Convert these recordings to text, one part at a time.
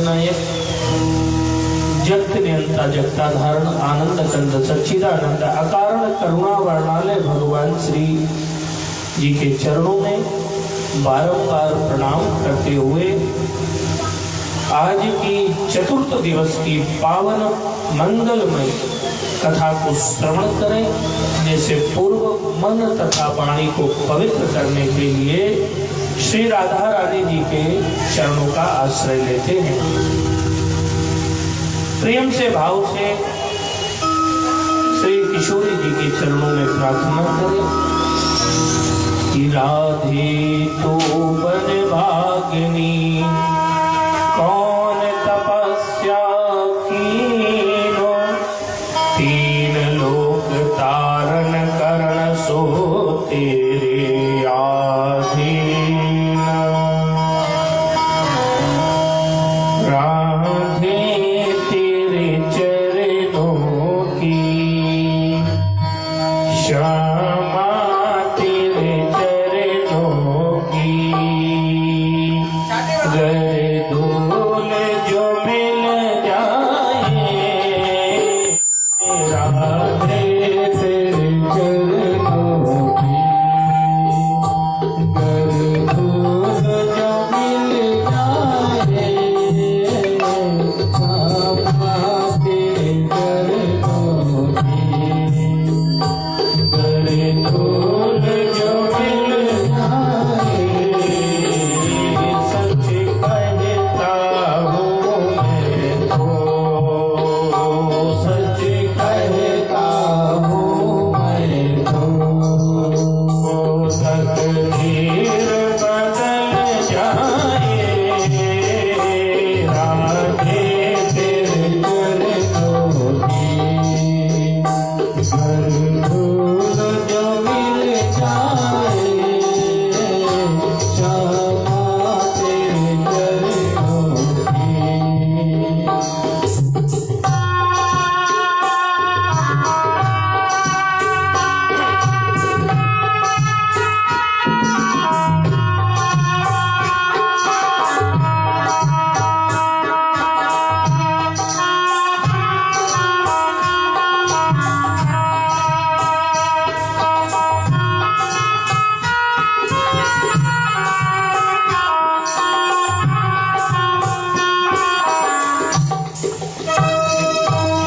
नायक जगत नियंता जगता धारण आनंद कंद सच्चिदानंद अकारण करुणा वर्णालय भगवान श्री जी के चरणों में बारंबार प्रणाम करते हुए आज की चतुर्थ दिवस की पावन मंगलमय कथा को श्रवण करें। जैसे पूर्व मन तथा वाणी को पवित्र करने के लिए श्री राधा रानी जी के चरणों का आश्रय लेते हैं। प्रेम से भाव से श्री किशोरी जी के चरणों में प्रार्थना करें कि राधे तो बन भागिनी कौन तपस्या कीनो तीन लोक तारण करण सो तेरे आधीन। राधे तेरे चरणों की श्यामा तेरे चरणों की गर धूल जो मिल जाए राधे तेरे चरणों की गर धूल जो मिल जाए श्यामा तेरे चरणों की गर धूल जो मिल जाए सच कहता हूँ मैं तो सच कहता हूँ मैं तो तकदीर बदल जाए राधे तेरे चरणों की गर धूल जो मिल जाए श्यामा तेरे चरणों की।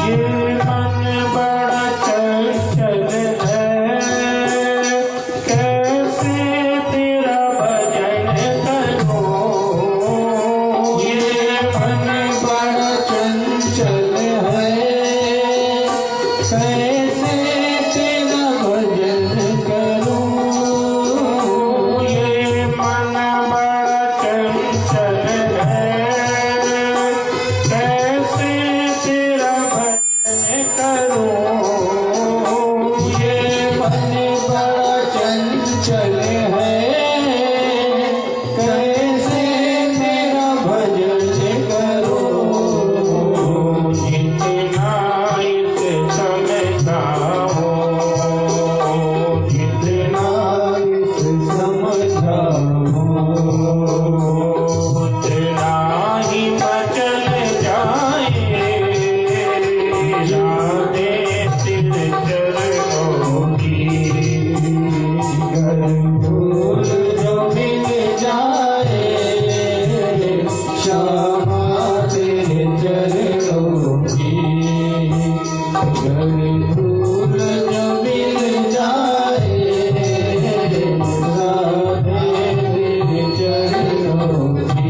ये मन बड़ा चंचल है कैसे तेरा भजन करूं। ये मन बड़ा चंचल है कैसे तेरा भजन करूं। ये मन बड़ा चंचल है कैसे तेरा भजन करूं। ये मन बड़ा चंचल है कैसे तेरा भजन करूं। जितना इसे समझता हूँ जितना इसे समझता हूँ उतना ही मचल जाए राधे तेरे चरणों की गर धूल जो मिल जाए श्यामा तेरे चरणों की गर धूल जो मिल जाए राधे तेरे चरणों की।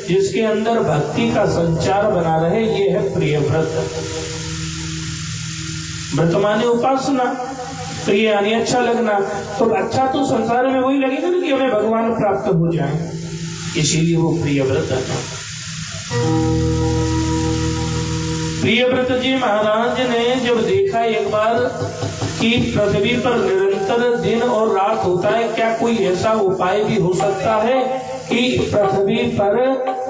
जिसके अंदर भक्ति का संचार बना रहे, ये है प्रिय व्रत। व्रत माने उपासना, प्रिय यानी अच्छा लगना। तो अच्छा तो संसार में वही लगेगा ना कि हमें भगवान प्राप्त हो जाए, इसीलिए वो प्रिय व्रत है। प्रियव्रत जी महाराज ने जब देखा एक बार कि पृथ्वी पर निरंतर दिन और रात होता है, क्या कोई ऐसा उपाय भी हो सकता है कि पृथ्वी पर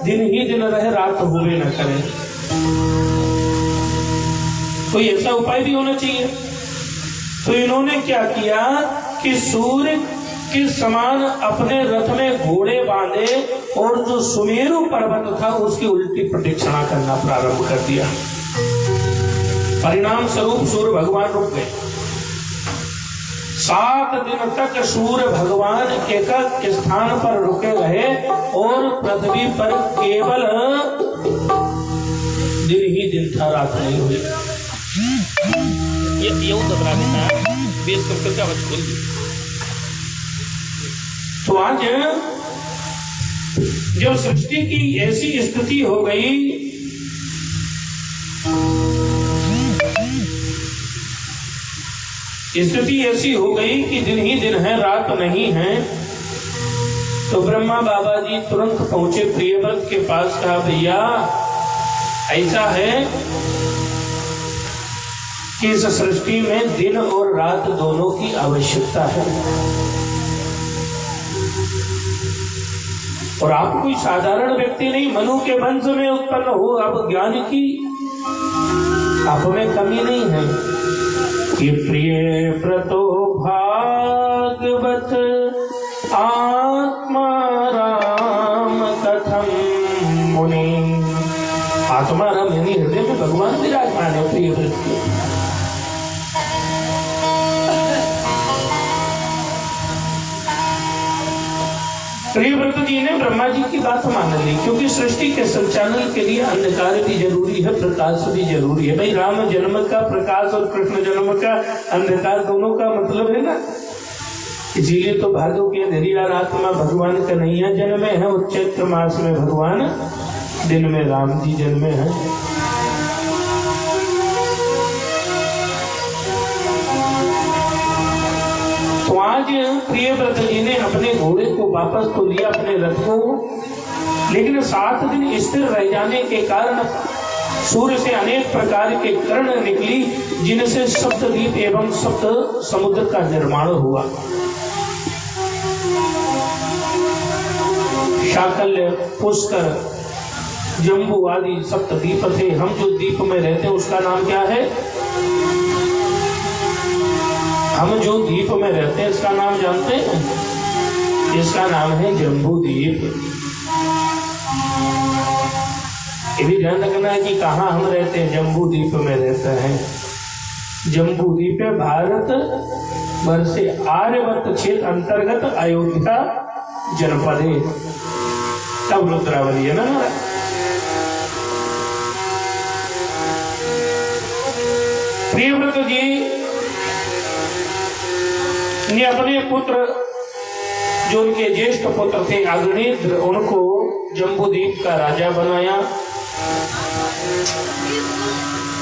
दिन ही दिन रहे, रात होवे न करे? कोई ऐसा उपाय भी होना चाहिए। तो इन्होंने क्या किया कि सूर्य के समान अपने रथ में घोड़े बांधे और जो सुमेरु पर्वत था उसकी उल्टी प्रदक्षिणा करना प्रारंभ कर दिया। परिणाम स्वरूप सूर्य भगवान रुक गए। 7 दिन तक सूर्य भगवान एक स्थान पर रुके रहे और पृथ्वी पर केवल दिन ही दिन था, रात नहीं हुई। ये उतरा देता बेस करके क्या बच खोल। तो आज जब सृष्टि की ऐसी स्थिति हो गई, स्थिति ऐसी हो गई कि दिन ही दिन है, रात नहीं है, तो ब्रह्मा बाबा जी तुरंत पहुंचे प्रियव्रत के पास। कहा भैया ऐसा है कि इस सृष्टि में दिन और रात दोनों की आवश्यकता है, और आप कोई साधारण व्यक्ति नहीं, मनु के वंश में उत्पन्न हो, आप ज्ञान की आप में कमी नहीं है। कि प्रिय व्रतो भागवत आत्मा राम कथम मुनि। आत्मा राम यानी हृदय में भगवान विराजमान है प्रिय व्रत के। प्रियव्रत जी ने ब्रह्मा जी की बात मान ली, क्योंकि सृष्टि के संचालन के लिए अंधकार भी जरूरी है, प्रकाश भी जरूरी है। भाई राम जन्म का प्रकाश और कृष्ण जन्म का अंधकार दोनों का मतलब है ना। इसीलिए तो भादो के अंधेरिया रात में भगवान कन्हैया जन्मे हैं और चैत्र मास में भगवान दिन में राम जी जन्मे हैं। तो आज प्रियव्रत जी ने अपने घोड़े को वापस तो लिया, अपने रथ को, लेकिन 7 दिन स्थिर रह जाने के कारण सूर्य से अनेक प्रकार के किरण निकली, जिनसे सप्तद्वीप एवं सप्त समुद्र का निर्माण हुआ। शाकल्य, पुष्कर, जम्बू आदि सप्तद्वीप थे। हम जो द्वीप में रहते हैं उसका नाम क्या है? हम जो द्वीप में रहते हैं इसका नाम जानते हैं? इसका नाम है जम्बू द्वीप। ये भी ध्यान रखना है कि कहाँ हम रहते हैं। जम्बू द्वीप में रहते हैं। जम्बू द्वीप है भारत वर्ष से आर्यवर्त क्षेत्र अंतर्गत अयोध्या जनपद है। तब रुद्रावली है ना। प्रियव्रत जी ने अपने पुत्र, जो उनके ज्येष्ठ पुत्र थे अग्निद्र, उनको जम्बूद्वीप का राजा बनाया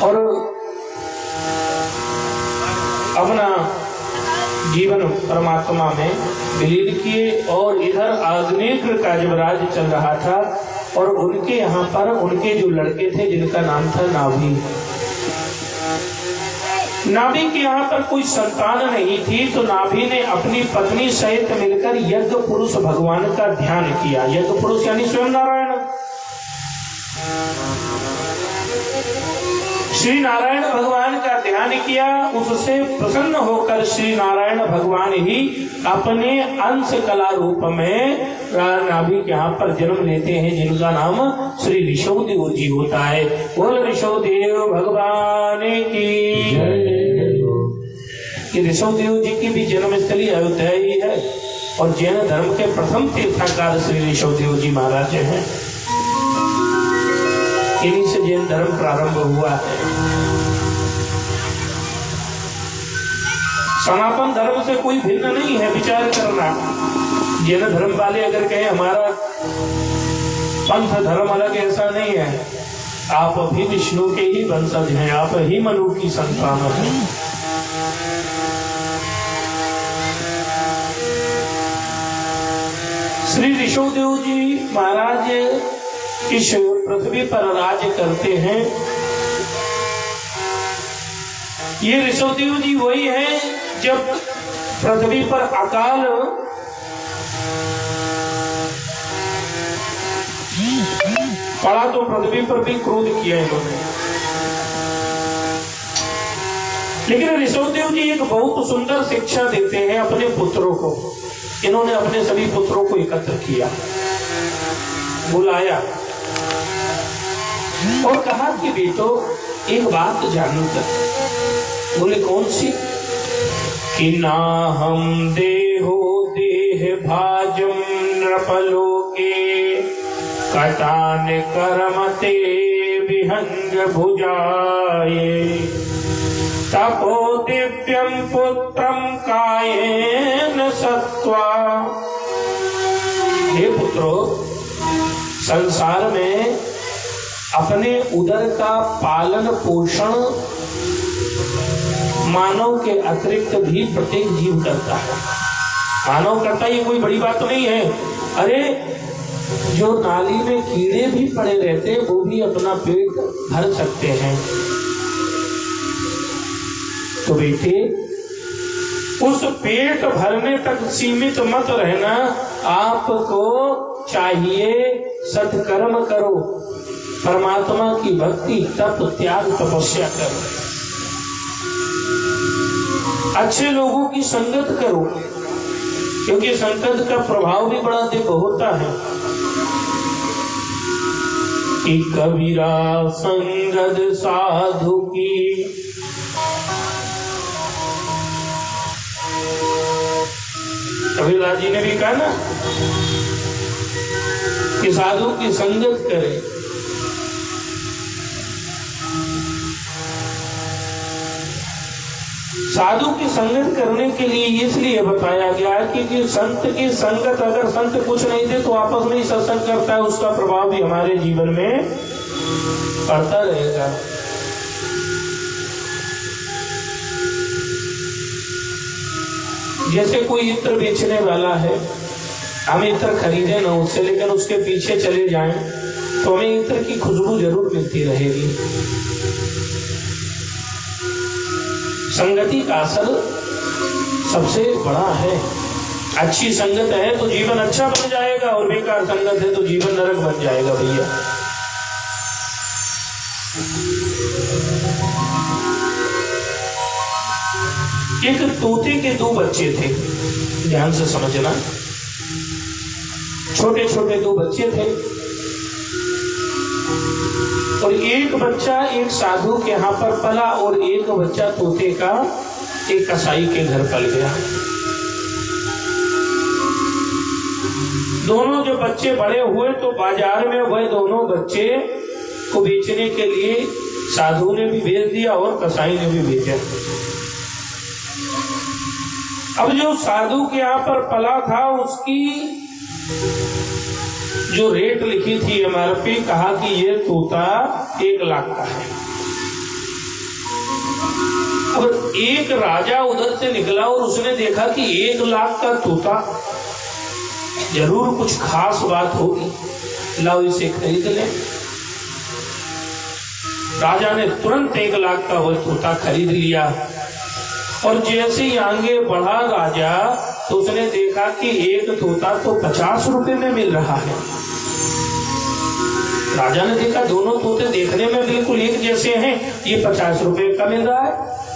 और अपना जीवन परमात्मा में विलीन किए। और इधर अग्निद्र का जब राज चल रहा था और उनके यहाँ पर उनके जो लड़के थे जिनका नाम था नाभि, नाभि के यहाँ पर कोई संतान नहीं थी, तो नाभि ने अपनी पत्नी सहित मिलकर यज्ञ पुरुष भगवान का ध्यान किया। यज्ञ पुरुष यानी स्वयं नारायण। श्री नारायण भगवान का ध्यान किया। उससे प्रसन्न होकर श्री नारायण भगवान ही अपने अंश कला रूप में नाभि के यहाँ पर जन्म लेते हैं, जिनका नाम श्री ऋषभदेव जी होता है। बोल ऋषभदेव भगवान की जय। ऋषभदेव जी की भी जन्मस्थली अयोध्या ही है और जैन धर्म के प्रथम तीर्थंकर श्री ऋषभदेव जी महाराज हैं। इन्हीं से जैन धर्म प्रारंभ हुआ है। सनातन धर्म से कोई भिन्न नहीं है, विचार करना। जैन धर्म वाले अगर कहें हमारा पंथ धर्म अलग ऐसा नहीं है, आप भी विष्णु के ही वंशज हैं, आप ही मनु की संतान हैं। श्री ऋषभदेव जी महाराज इस पृथ्वी पर राज्य करते हैं। ये ऋषभदेव जी वही हैं जब पृथ्वी पर अकाल पड़ा तो पृथ्वी पर भी क्रोध किया इन्होंने। लेकिन ऋषभदेव जी एक बहुत सुंदर शिक्षा देते हैं अपने पुत्रों को। इन्होंने अपने सभी पुत्रों को एकत्र किया, बुलाया और कहा कि बेटो एक बात जानो कर। बोले कौन सी? कि ना हम देहो देह भाजम नृपलोके कटान करमते विहंग भुजाये तपो दिव्यम पुत्रम कायेन सत्वा। हे पुत्रो, संसार में अपने उदर का पालन पोषण मानव के अतिरिक्त भी प्रत्येक जीव करता है। मानव करता ये कोई बड़ी बात तो नहीं है। अरे जो नाली में कीड़े भी पड़े रहते हैं वो भी अपना पेट भर सकते हैं। तो बेटे उस पेट भरने तक सीमित मत रहना, आपको चाहिए सत्कर्म करो, परमात्मा की भक्ति, तप, त्याग, तपस्या करो, अच्छे लोगों की संगत करो, क्योंकि संगत का प्रभाव भी बड़ा दिव्य होता है। कि कबीरा संगत साधु की कबीरदास जी ने भी कहा ना कि साधु की संगत करे। साधु की संगत करने के लिए इसलिए बताया गया है कि संत की संगत, अगर संत कुछ नहीं दे तो आपस में ही सत्संग करता है, उसका प्रभाव भी हमारे जीवन में पड़ता रहेगा। जैसे कोई इत्र बेचने वाला है, हम इत्र खरीदे ना उससे, लेकिन उसके पीछे चले जाएं तो हमें इत्र की खुशबू जरूर मिलती रहेगी। संगति का असर सबसे बड़ा है। अच्छी संगत है तो जीवन अच्छा बन जाएगा, और बेकार संगत है तो जीवन नरक बन जाएगा भैया। एक तोते के दो बच्चे थे, ध्यान से समझना। छोटे छोटे दो बच्चे थे और एक बच्चा एक साधु के यहाँ पर पला और एक बच्चा तोते का एक कसाई के घर पल गया। दोनों जो बच्चे बड़े हुए तो बाजार में वह दोनों बच्चे को बेचने के लिए साधु ने भी भेज दिया और कसाई ने भी भेजा। अब जो साधु के यहाँ पर पला था उसकी जो रेट लिखी थी एमआरपी, कहा कि ये तोता 1 लाख का है। अब एक राजा उधर से निकला और उसने देखा कि 1 लाख का तोता, जरूर कुछ खास बात होगी, लाओ इसे खरीद ले। राजा ने तुरंत 1 लाख का वो तोता खरीद लिया और जैसे ही आगे बढ़ा राजा तो उसने देखा कि एक तोता तो 50 रुपए में मिल रहा है। राजा ने देखा दोनों तोते देखने में बिल्कुल एक जैसे हैं, ये 50 रुपए का मिल रहा है,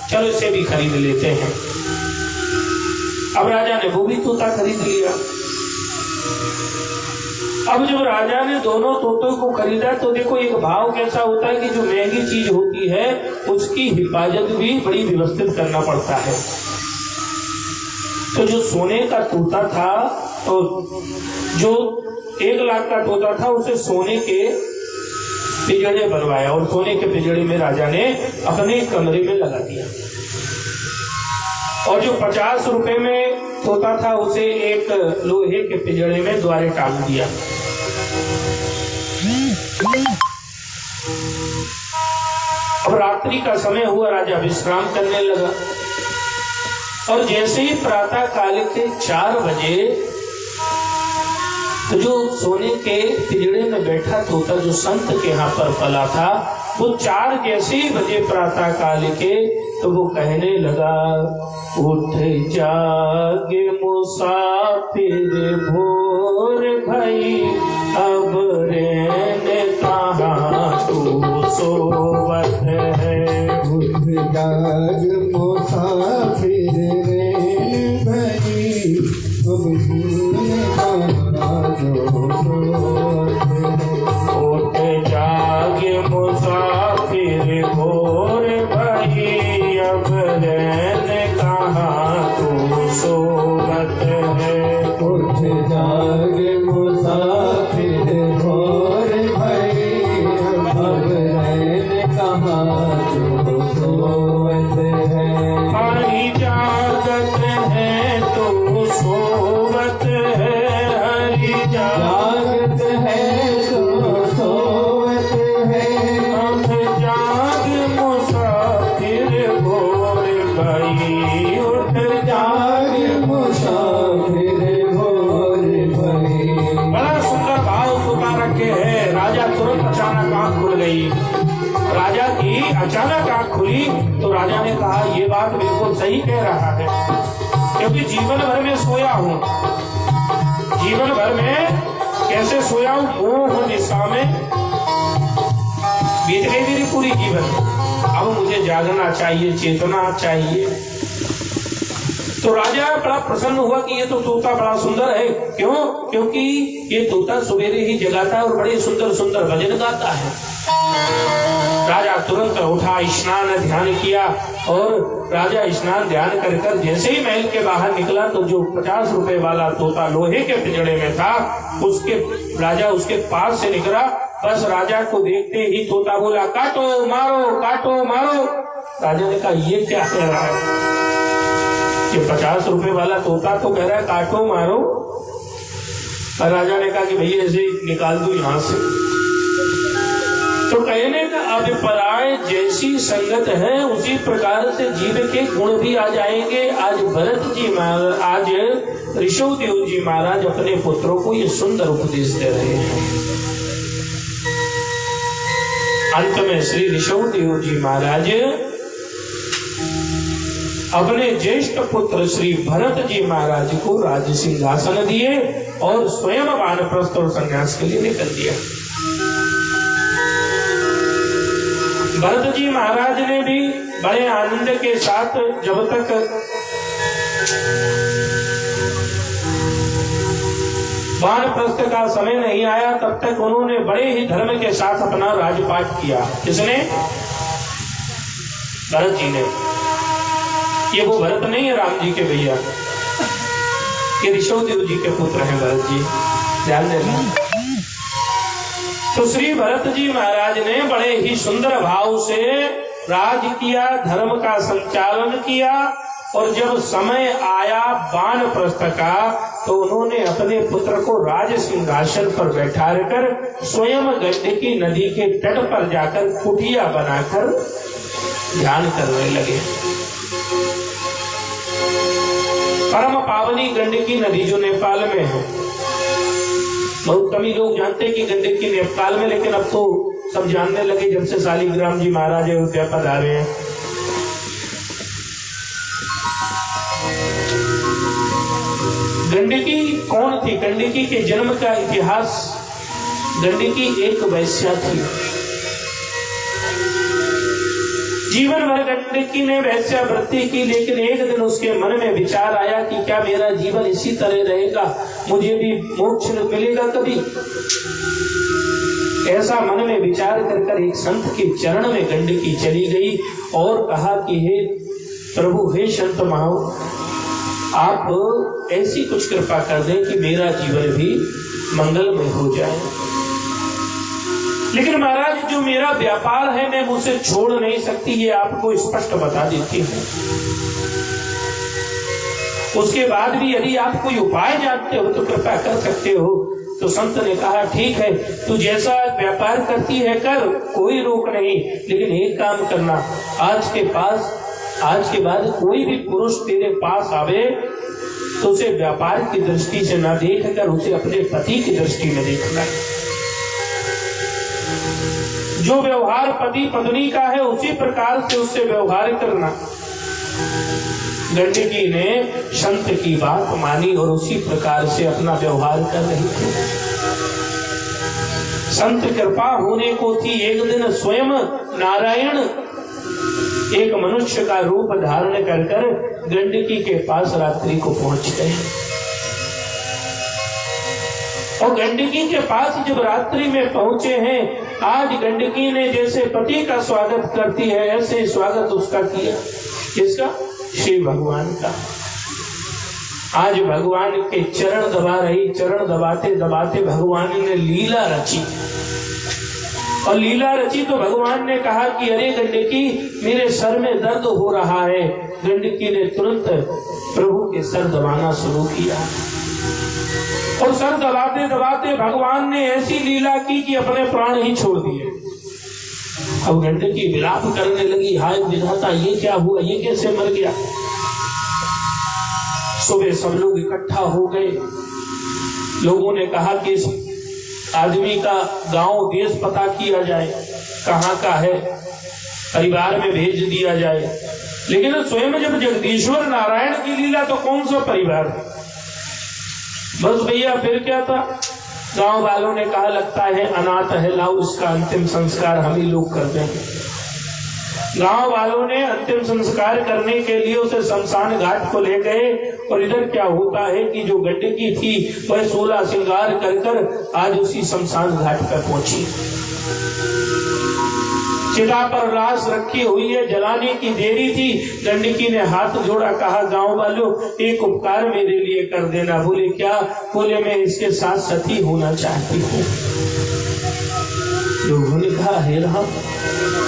चलो इसे भी खरीद लेते हैं। अब राजा ने वो भी तोता खरीद लिया। अब जब राजा ने दोनों तोतों को खरीदा तो देखो एक भाव कैसा होता है कि जो महंगी चीज होती है उसकी हिफाजत भी बड़ी व्यवस्थित करना पड़ता है। तो जो सोने का तोता था, तो जो 1 लाख का तोता था उसे सोने के पिंजड़े बनवाया और सोने के पिंजड़े में राजा ने अपने कमरे में लगा दिया। और जो 50 रुपए में तोता था उसे एक लोहे के पिंजड़े में द्वारे टांग दिया। अब रात्रि का समय हुआ, राजा विश्राम करने लगा और जैसे ही प्रातः काल के 4 बजे तो जो सोने के पिंजड़े में बैठा तोता जो संत के यहाँ पर पला था, वो 4 जैसे ही बजे प्रातः काल के तो वो कहने लगा, उठ जागे मुसाफिर भोर भई, अब रहने कहाँ तू सोवत है। उठ जाग मुसाफिर रहने भई, अब रहने कहाँ जो सोवत है। उठ जागे मुसाफिर भोर भई, अब रहने कहाँ तू सोवत है। उठ जाग मुसाफिर भोर भई, अब रहने कहाँ जो सोवत है। हरि जागत है तो सोवत है, हरि जागत है तो सोवत है। अब जाग मुसाफिर भोर भई, उठ जाग मुसाफिर भोर भई। बड़ा सुंदर भाव तुका रखे है। राजा तुरंत अचानक आंख खुल गई। राजा की अचानक आंख खुली तो राजा ने कहा, ये बात बिल्कुल सही कह रहा है, क्योंकि जीवन भर में सोया हूँ। जीवन भर में कैसे सोया हूँ, मोह निशा में बीत गई मेरी पूरी जीवन। अब मुझे जागना चाहिए, चेतना चाहिए। तो राजा बड़ा प्रसन्न हुआ कि ये तो तोता बड़ा सुंदर है। क्यों? क्योंकि ये तोता सवेरे ही जगाता है और बड़े सुंदर सुंदर भजन गाता है। राजा तुरंत उठा, स्नान ध्यान किया और राजा स्नान ध्यान कर कर जैसे ही महल के बाहर निकला तो जो 50 रुपए वाला तोता लोहे के पिंजड़े में था, राजा उसके पास से निकला। बस राजा को देखते ही तोता बोला, काटो मारो, काटो मारो। राजा ने कहा, ये क्या कह रहा है? कि 50 रुपए वाला तोता तो कह रहा है काटो मारो। और राजा ने कहा कि भैया ऐसे निकाल दो यहाँ से। तो कहने का अब पराय जैसी संगत है उसी प्रकार से जीव के गुण भी आ जाएंगे। आज भरत जी महाराज, आज ऋषभदेव जी महाराज अपने पुत्रों को ये सुंदर उपदेश दे रहे हैं। अंत में श्री ऋषभदेव जी महाराज अपने ज्येष्ठ पुत्र श्री भरत जी महाराज को राज सिंहासन दिए और स्वयं वानप्रस्थ और संन्यास के लिए निकल दिया। भरत जी महाराज ने भी बड़े आनंद के साथ जब तक वानप्रस्थ का समय नहीं आया तब तक उन्होंने बड़े ही धर्म के साथ अपना राजपाट किया। किसने? भरत जी ने। ये वो भरत नहीं है राम जी के भैया, ये ऋषभदेव जी के पुत्र हैं भरत जी, ध्यान देना। तो श्री भरत जी महाराज ने बड़े ही सुंदर भाव से राज किया, धर्म का संचालन किया और जब समय आया वानप्रस्थ का तो उन्होंने अपने पुत्र को राज सिंहासन पर बैठा कर स्वयं गंडकी नदी के तट पर जाकर कुटिया बनाकर ध्यान करने लगे। परम पावनी गंडकी नदी जो नेपाल में है, बहुत कम ही लोग जानते हैं कि गंडकी नेपाल में, लेकिन अब तो सब जानने लगे जब से शालिग्राम जी महाराज अयोध्या पधारे हैं। गंडकी कौन थी? गंडकी के जन्म का इतिहास, गंडकी एक वैश्या थी। जीवन भर गंडकी ने वैश्यावृत्ति की, लेकिन एक दिन उसके मन में विचार आया कि क्या मेरा जीवन इसी तरह रहेगा, मुझे भी मोक्ष मिलेगा कभी? ऐसा मन में विचार कर एक संत के चरण में गंडकी चली गई और कहा कि हे प्रभु, हे संत महाओ, आप ऐसी कुछ कृपा कर दें कि मेरा जीवन भी मंगलमय हो जाए। लेकिन महाराज, जो मेरा व्यापार है मैं उसे छोड़ नहीं सकती, ये आपको स्पष्ट बता देती हूँ। उसके बाद भी यदि आप कोई उपाय जानते हो तो कृपा कर सकते हो। तो संत ने कहा ठीक है, तू जैसा व्यापार करती है कर, कोई रोक नहीं, लेकिन एक काम करना, आज के बाद कोई भी पुरुष तेरे पास आवे तो उसे व्यापार की दृष्टि से न देख कर उसे अपने पति की दृष्टि में देखना। जो व्यवहार पति पत्नी का है उसी प्रकार से उससे व्यवहार करना। गंडकी ने संत की बात मानी और उसी प्रकार से अपना व्यवहार कर रही थी। संत कृपा होने को थी, एक दिन स्वयं नारायण एक मनुष्य का रूप धारण कर कर गंडकी के पास रात्रि को पहुंच गए। और गंडकी के पास जब रात्रि में पहुंचे हैं, आज गंडकी ने जैसे पति का स्वागत करती है ऐसे स्वागत उसका किया। किसका? श्री भगवान का। आज भगवान के चरण दबा रही, चरण दबाते दबाते भगवान ने लीला रची। और लीला रची तो भगवान ने कहा कि अरे गंडकी, मेरे सर में दर्द हो रहा है। गंडकी ने तुरंत प्रभु के सर दबाना शुरू किया और सर दबाते दबाते भगवान ने ऐसी लीला की कि अपने प्राण ही छोड़ दिए। अब गंडकी विलाप करने लगी, हाय विधाता, ये क्या हुआ, ये कैसे मर गया। सुबह सब लोग इकट्ठा हो गए। लोगों ने कहा कि इस आदमी का गांव देश पता किया जाए, कहाँ का है, परिवार में भेज दिया जाए। लेकिन स्वयं जब जगदीश्वर नारायण की लीला तो कौन सा परिवार, बस भैया फिर क्या था। गांव वालों ने कहा लगता है अनाथ है, लाओ इसका अंतिम संस्कार हम ही लोग कर देंगे। गांव वालों ने अंतिम संस्कार करने के लिए उसे शमशान घाट को ले गए। और इधर क्या होता है कि जो गंडकी थी वह 16 श्रृंगार कर कर आज उसी शमशान घाट पर पहुंची। चिता पर लाश रखी हुई है, जलाने की देरी थी। गंडकी ने हाथ जोड़ा, कहा गांव वालों एक उपकार मेरे लिए कर देना। बोले क्या? बोले मैं इसके साथ सती होना चाहती हूँ। लोगों ने कहा हे राम,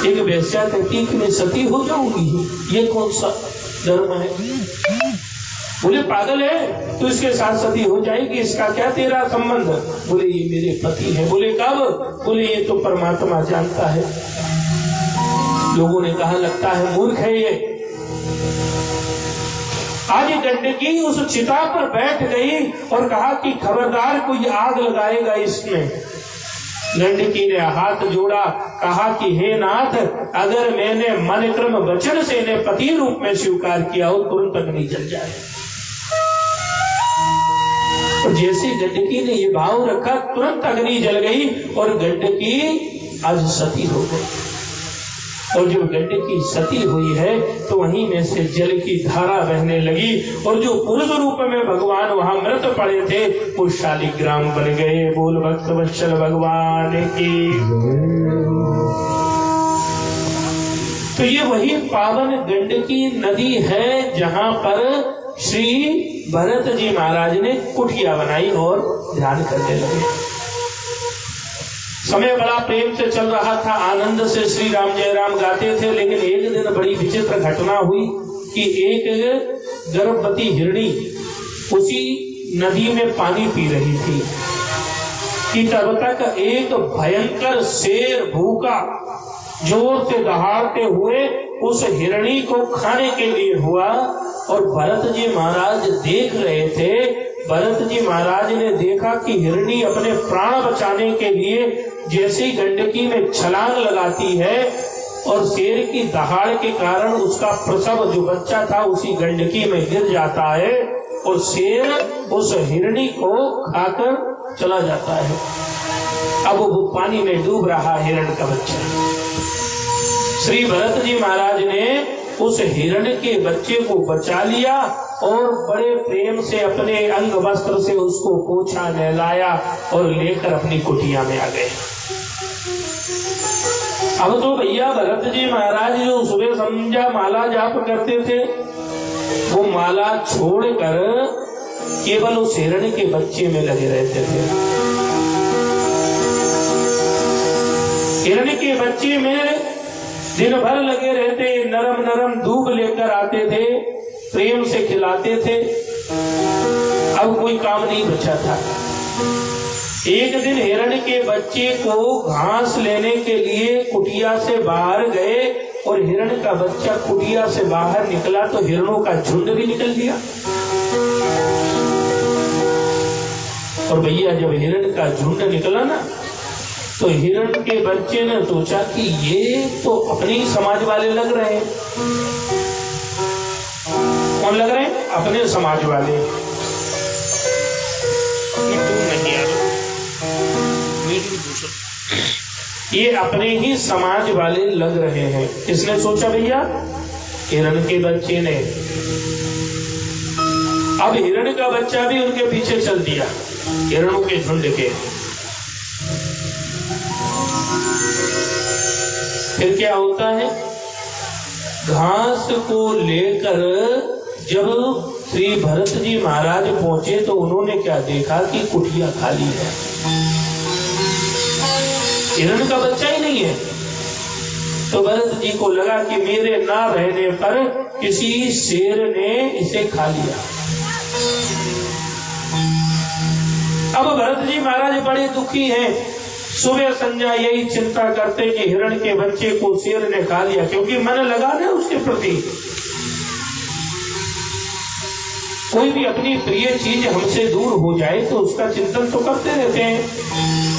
एक वैश्या कहती कि मैं सती हो जाऊंगी, ये कौन सा धर्म है? बोले पागल है, तो इसके साथ सती हो जाएगी, इसका क्या तेरा संबंध? बोले ये मेरे पति है। बोले कब? बोले ये तो परमात्मा जानता है। लोगों ने कहा लगता है मूर्ख है ये। आज गंडकी उस चिता पर बैठ गई और कहा कि खबरदार कोई आग लगाएगा इसमें। गंडकी ने हाथ जोड़ा, कहा कि हे नाथ, अगर मैंने मन क्रम वचन से इन्हें पति रूप में स्वीकार किया हो तुरंत अग्नि जल जाए। और जैसे गंडकी ने ये भाव रखा तुरंत अग्नि जल गई और गंडकी आज सती हो गई। और जब गंडकी सती हुई है तो वहीं में से जल की धारा बहने लगी और जो पुरुष रूप में भगवान वहां मृत पड़े थे वो शालिग्राम बन गए। बोल भक्त वत्सल भगवान की। तो ये वही पावन गंडकी नदी है जहां पर श्री भरत जी महाराज ने कुटिया बनाई और ध्यान करने लगे। समय बड़ा प्रेम से चल रहा था, आनंद से श्री राम जय राम गाते थे। लेकिन एक दिन बड़ी विचित्र घटना हुई कि एक गर्भवती हिरणी उसी नदी में पानी पी रही थी कि तब तक एक भयंकर शेर भूखा जोर से दहाड़ते हुए उस हिरणी को खाने के लिए हुआ। और भरत जी महाराज देख रहे थे। भरत जी महाराज ने देखा कि हिरणी अपने प्राण बचाने के लिए जैसे गंडकी में छलांग लगाती है और शेर की दहाड़ के कारण उसका प्रसव जो बच्चा था उसी गंडकी में गिर जाता है और शेर उस हिरणी को खाकर चला जाता है। अब वो पानी में डूब रहा हिरण का बच्चा। श्री भरत जी महाराज ने उस हिरण के बच्चे को बचा लिया और बड़े प्रेम से अपने अंग वस्त्र से उसको पोछा, नहलाया और लेकर अपनी कुटिया में आ गए। अब तो भैया भरत जी महाराज जो सुबह संध्या माला जाप करते थे वो माला छोड़कर केवल उस हिरण के बच्चे में लगे रहते थे। हिरण के बच्चे में दिन भर लगे रहते, नरम नरम दूध लेकर आते थे, प्रेम से खिलाते थे। अब कोई काम नहीं बचा था। एक दिन हिरण के बच्चे को घास लेने के लिए कुटिया से बाहर गए और हिरण का बच्चा कुटिया से बाहर निकला तो हिरणों का झुंड भी निकल दिया। और भैया जब हिरण का झुंड निकला ना तो हिरण के बच्चे ने सोचा कि ये तो अपने समाज वाले लग रहे हैं। कौन लग रहे हैं? अपने समाज वाले। ये अपने ही समाज वाले लग रहे हैं। किसने सोचा भैया? हिरण के बच्चे ने। अब हिरण का बच्चा भी उनके पीछे चल दिया, हिरणों के झुंड के। फिर क्या होता है? घास को लेकर जब श्री भरत जी महाराज पहुंचे तो उन्होंने क्या देखा कि कुटिया खाली है, हिरण का बच्चा ही नहीं है। तो भरत जी को लगा कि मेरे ना रहने पर किसी शेर ने इसे खा लिया। अब भरत जी महाराज बड़े दुखी हैं। सुबह संध्या यही चिंता करते कि हिरण के बच्चे को शेर ने खा लिया, क्योंकि मन लगा ना उसके प्रति। कोई भी अपनी प्रिय चीज हमसे दूर हो जाए तो उसका चिंतन तो करते रहते हैं।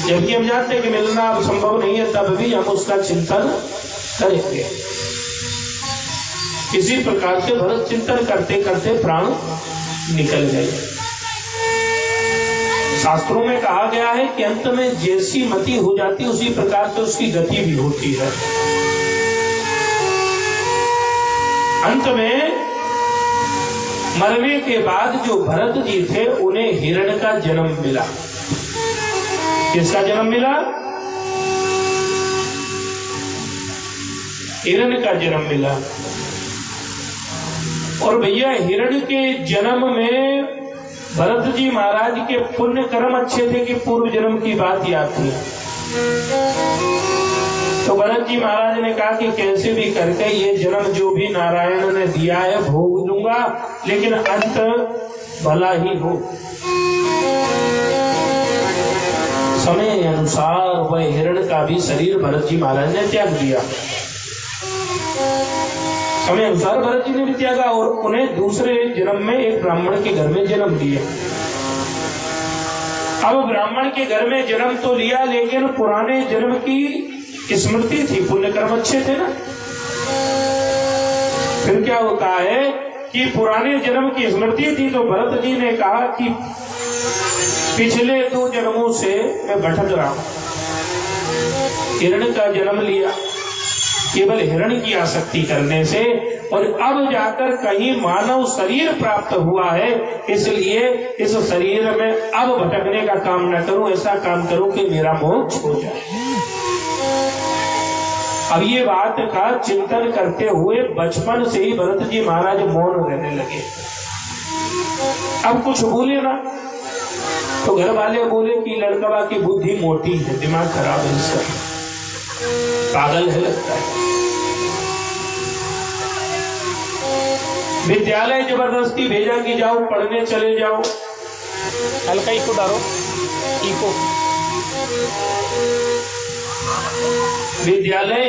जबकि हम जानते हैं कि मिलना अब संभव नहीं है, तब भी हम उसका चिंतन करेंगे। इसी प्रकार से भरत चिंतन करते करते प्राण निकल गए। शास्त्रों में कहा गया है कि अंत में जैसी मति हो जाती उसी प्रकार से उसकी गति भी होती है। अंत में मरने के बाद जो भरत जी थे उन्हें हिरण का जन्म मिला। किसका जन्म मिला? हिरण का जन्म मिला। और भैया हिरण के जन्म में भरत जी महाराज के पुण्य कर्म अच्छे थे कि पूर्व जन्म की बात याद थी। तो भरत जी महाराज ने कहा कि कैसे भी करके ये जन्म जो भी नारायण ने दिया है भोग लूंगा, लेकिन अंत भला ही हो। समय अनुसार वह हिरण का भी शरीर भरत जी महाराज ने त्याग दिया। समय अनुसार भरत जी ने भी त्यागा और उन्हें दूसरे जन्म में एक ब्राह्मण के घर में जन्म दिया। अब ब्राह्मण के घर में जन्म तो लिया, लेकिन पुराने जन्म की स्मृति थी, पुण्य कर्म अच्छे थे ना। फिर क्या होता है कि पुराने जन्म की स्मृति थी तो भरत जी ने कहा कि पिछले 2 जन्मों से मैं भटक रहा हूं। हिरण का जन्म लिया केवल हिरण की आसक्ति करने से, और अब जाकर कहीं मानव शरीर प्राप्त हुआ है, इसलिए इस शरीर में अब भटकने का काम न करूं, ऐसा काम करूं कि मेरा मोक्ष हो जाए। अब ये बात का चिंतन करते हुए बचपन से ही भरत जी महाराज मौन रहने लगे। अब कुछ बोले ना तो घर वाले बोले कि लड़का की बुद्धि मोटी है, दिमाग खराब है, इसका पागल है लगता है। विद्यालय जबरदस्ती भेजा कि जाओ पढ़ने चले जाओ। हल्का इको डालो, इको। विद्यालय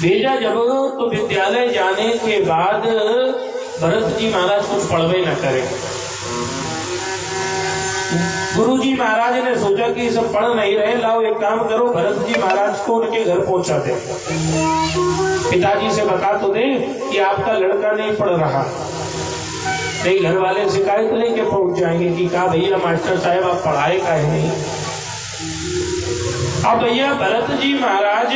भेजा जब, तो विद्यालय जाने के बाद भरत जी महाराज कुछ पढ़वे न करें। गुरु जी महाराज ने सोचा कि सब पढ़ नहीं रहे, लाओ एक काम करो, भरत जी महाराज को उनके घर पहुंचा दे। पिताजी से बता तो दे कि आपका लड़का नहीं पढ़ रहा। नहीं, घर वाले शिकायत लेके पहुंच जाएंगे कि कहा भैया मास्टर साहब आप पढ़ाए का है नहीं। अब भैया भरत जी महाराज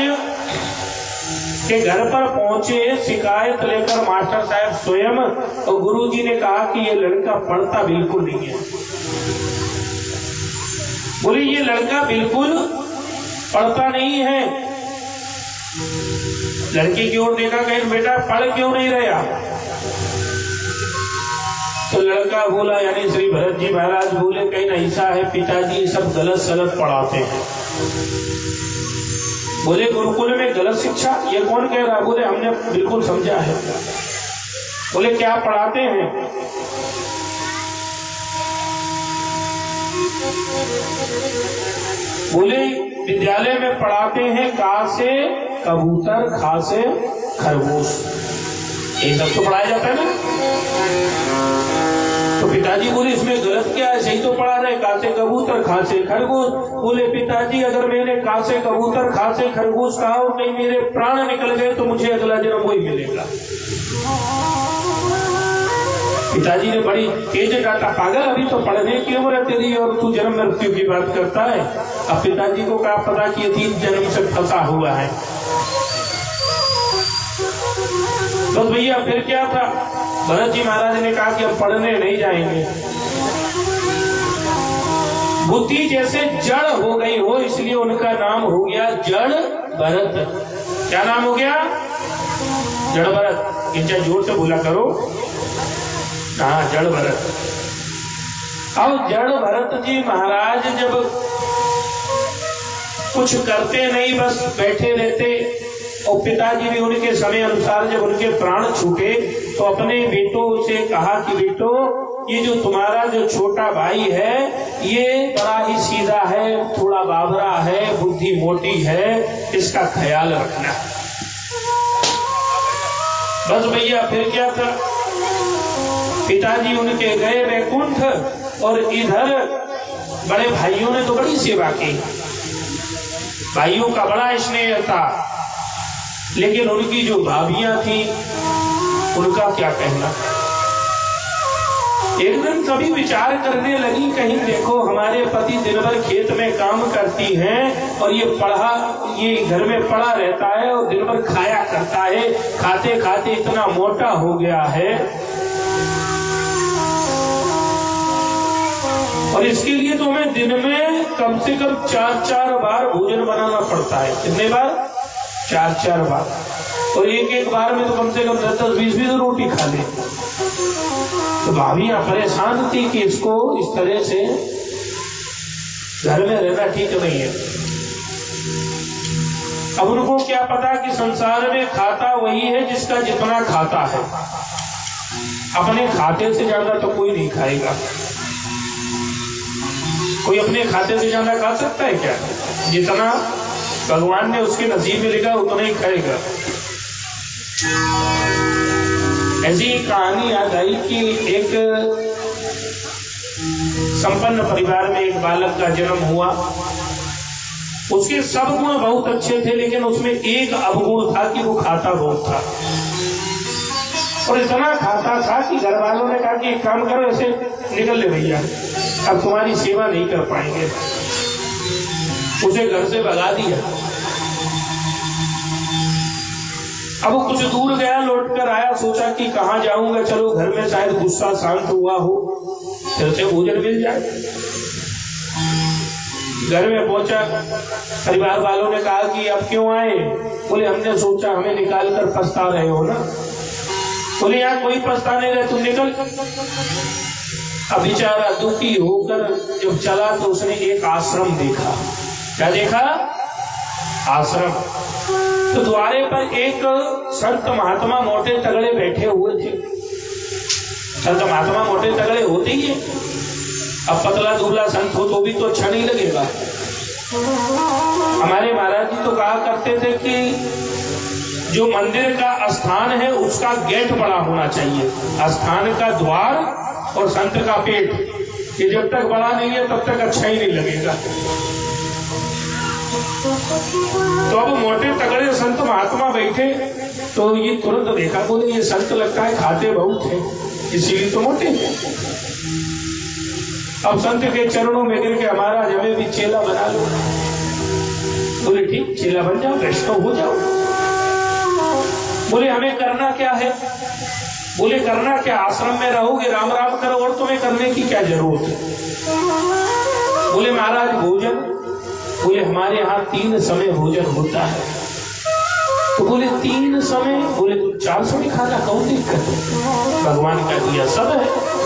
के घर पर पहुंचे शिकायत लेकर मास्टर साहब स्वयं, और गुरु जी ने कहा कि ये लड़का पढ़ता बिल्कुल नहीं है। बोले ये लड़का बिल्कुल पढ़ता नहीं है। लड़की की ओर देखा, कहीं बेटा पढ़ क्यों नहीं रहा? तो लड़का बोला, यानी श्री भरत जी महाराज बोले, कहीं ऐसा है पिताजी सब गलत सलत पढ़ाते हैं। बोले गुरुकुल में गलत शिक्षा, ये कौन कह रहा? बोले हमने बिल्कुल समझा है। बोले क्या पढ़ाते हैं? बोले विद्यालय में पढ़ाते हैं का से कबूतर, खा से खरगोश, ये सब तो पढ़ाया जाता है ना। तो पिताजी बोले इसमें गलत क्या है, सही तो पढ़ा रहे, का से कबूतर खा से खरगोश। बोले पिताजी अगर मैंने का से कबूतर खा से खरगोश कहा और नहीं मेरे प्राण निकल गए तो मुझे अगला जन्म वही मिलेगा। पिताजी ने बड़ी तेज डांटा, पागल अभी तो पढ़ने की उम्र है तेरी और तू जन्म मृत्यु की बात करता है। अब पिताजी को क्या पता कि ये 3 जन्म से फंसा हुआ है। तो भैया फिर क्या था, भरत जी महाराज ने कहा कि अब पढ़ने नहीं जाएंगे। बुद्धि जैसे जड़ हो गई हो इसलिए उनका नाम हो गया जड़ भरत। क्या नाम हो गया? जड़ भरत। इनका जोर से बोला करो, हाँ जड़ भरत। अब जड़ भरत जी महाराज जब कुछ करते नहीं बस बैठे रहते और पिताजी भी उनके समय अनुसार जब उनके प्राण छूटे तो अपने बेटों से कहा कि बेटो ये जो तुम्हारा जो छोटा भाई है ये बड़ा ही सीधा है, थोड़ा बाबरा है, बुद्धि मोटी है, इसका ख्याल रखना। बस भैया फिर क्या था, पिताजी उनके गए वैकुंठ और इधर बड़े भाइयों ने तो बड़ी सेवा की, भाइयों का बड़ा स्नेह था, लेकिन उनकी जो भाभियां थी उनका क्या कहना। एक दिन कभी विचार करने लगी, कहीं देखो हमारे पति दिन भर खेत में काम करती हैं और ये घर में पड़ा रहता है और दिन भर खाया करता है, खाते खाते इतना मोटा हो गया है और इसके लिए तो हमें दिन में कम से कम 4-4 बार भोजन बनाना पड़ता है। कितने बार? 4-4 बार। और एक बार में तो कम से कम 10-20 रोटी खा ले। तो भाभियां परेशान थी कि इसको इस तरह से घर में रहना ठीक नहीं है। अब उनको क्या पता कि संसार में खाता वही है जिसका जितना खाता है, अपने खाते से ज्यादा तो कोई नहीं खाएगा। कोई अपने खाते से ज्यादा खा सकता है क्या? जितना भगवान ने उसके नसीब में लिखा उतना ही खाएगा। ऐसी कहानी याद आई कि एक संपन्न परिवार में एक बालक का जन्म हुआ। उसके सब गुण बहुत अच्छे थे लेकिन उसमें एक अवगुण था कि वो खाता बहुत था और इतना खाता था कि घर वालों ने कहा कि एक काम करो, ऐसे निकल ले भैया, अब तुम्हारी सेवा नहीं कर पाएंगे। उसे घर से भगा दिया। अब वो कुछ दूर गया, लौट कर आया, सोचा कि कहाँ जाऊंगा, चलो घर में शायद गुस्सा शांत हुआ हो, फिर से भोजन मिल जाए। घर में पहुंचा, परिवार वालों ने कहा कि अब क्यों आए? बोले हमने सोचा हमें निकाल कर पछता रहे हो ना। बोले यार कोई पछता नहीं रहे, तुम निकल। अब बेचारा दुखी होकर जब चला तो उसने एक आश्रम देखा। क्या देखा? आश्रम। तो द्वारे पर एक संत महात्मा मोटे तगड़े बैठे हुए थे। संत महात्मा मोटे तगड़े होते ही है, अब पतला दुबला संत हो तो भी तो अच्छा नहीं लगेगा। हमारे महाराज जी तो कहा करते थे कि जो मंदिर का स्थान है उसका गेट बड़ा होना चाहिए, स्थान का द्वार और संत का पेट, ये जब तक बड़ा नहीं है तब तक अच्छा ही नहीं लगेगा। तो अब मोटे तगड़े संत महात्मा बैठे तो ये तुरंत देखा, बोले ये संत लगता है खाते बहुत है इसीलिए तो मोटे हैं। अब संत के चरणों में गिर के हमारा हमें भी चेला बना लो। बोले ठीक, चेला बन जाओ, वैष्णव हो जाओ। बोले हमें करना क्या है? बोले करना क्या, आश्रम में रहोगे, राम राम करो, और तुम्हें करने की क्या जरूरत है? बोले महाराज भोजन? बोले हमारे यहाँ 3 समय भोजन होता है। तो बोले 3 समय? बोले तो 4 समय खाना कौन दिक्कत है, भगवान का दिया सब है।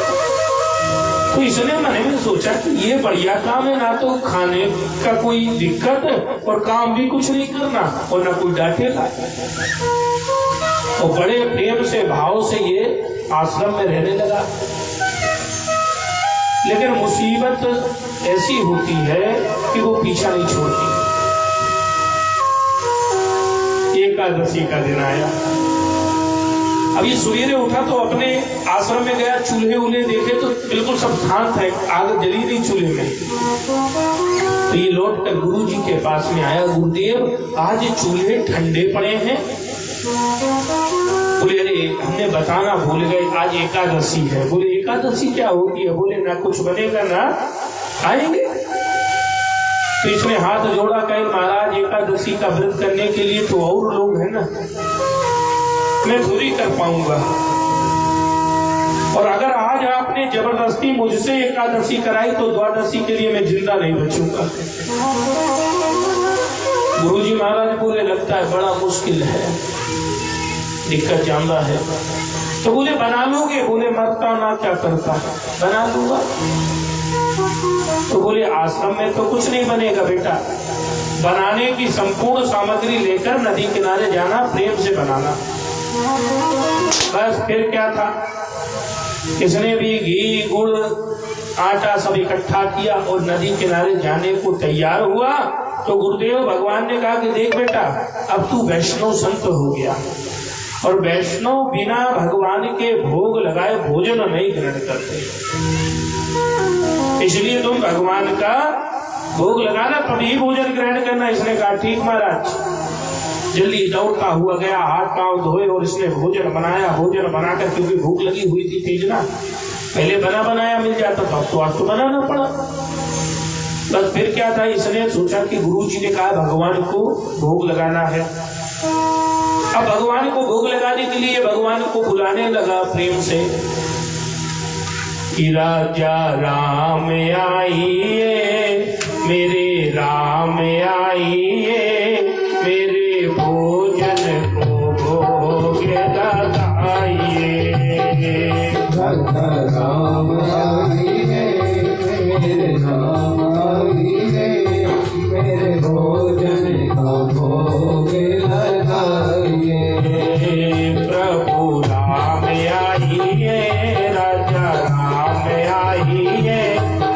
तो इसने मन में सोचा कि ये बढ़िया काम है, ना तो खाने का कोई दिक्कत है और काम भी कुछ नहीं करना और ना कोई डांटेगा। और बड़े प्रेम से भाव से ये आश्रम में रहने लगा। लेकिन मुसीबत ऐसी होती है कि वो पीछा नहीं छोड़ती। एकादशी का दिन आया, अभी सवेरे उठा तो अपने आश्रम में गया, चूल्हे उल्हे देखे तो बिल्कुल सब शांत है, आग जली नहीं चूल्हे में। तो ये लौट कर गुरु जी के पास में आया, गुरुदेव आज चूल्हे ठंडे पड़े हैं। बोले अरे हमने बताना भूल गए, आज एकादशी है। बोले एकादशी क्या होती है? बोले ना कुछ बनेगा ना आएंगे। तो इसने हाथ जोड़ा, कहे महाराज एकादशी का व्रत करने के लिए तो और लोग हैं ना, मैं थोड़ी कर पाऊंगा, और अगर आज आपने जबरदस्ती मुझसे एकादशी कराई तो द्वादशी के लिए मैं जिंदा नहीं बचूंगा। गुरुजी महाराज बोले लगता है बड़ा मुश्किल है, दिक्कत ज्यादा है। तो बोले बना लोगे? बोले मरता ना क्या करता, बना लूंगा। तो बोले आश्रम में तो कुछ नहीं बनेगा बेटा, बनाने की संपूर्ण सामग्री लेकर नदी किनारे जाना, प्रेम से बनाना। बस फिर क्या था, इसने भी घी गुड़ आटा सब इकट्ठा किया और नदी किनारे जाने को तैयार हुआ। तो गुरुदेव भगवान ने कहा कि देख बेटा, अब तू वैष्णव संत हो गया, और वैष्णव बिना भगवान के भोग लगाए भोजन नहीं ग्रहण करते, इसलिए तुम भगवान का भोग लगाना तभी भोजन ग्रहण करना। इसने कहा ठीक महाराज। जल्दी दौड़ता हुआ गया, हाथ पांव धोए और इसने भोजन बनाया। भोजन बनाकर, क्योंकि भूख लगी हुई थी तेज ना, पहले बना बनाया मिल जाता था, तो आज तो बनाना पड़ा। बस फिर क्या था, इसने सोचा कि गुरु जी ने कहा भगवान को भोग लगाना है। अब भगवान को भोग लगाने के लिए भगवान को बुलाने लगा प्रेम से कि राजा राम आइए, मेरे राम आइए, मेरे भोजन को भोग लगाइए। राजा राम आइए, मेरे राम आइए, मेरे भोजन को भोग लगाइए। प्रभु राम आइए, राजा राम आइए,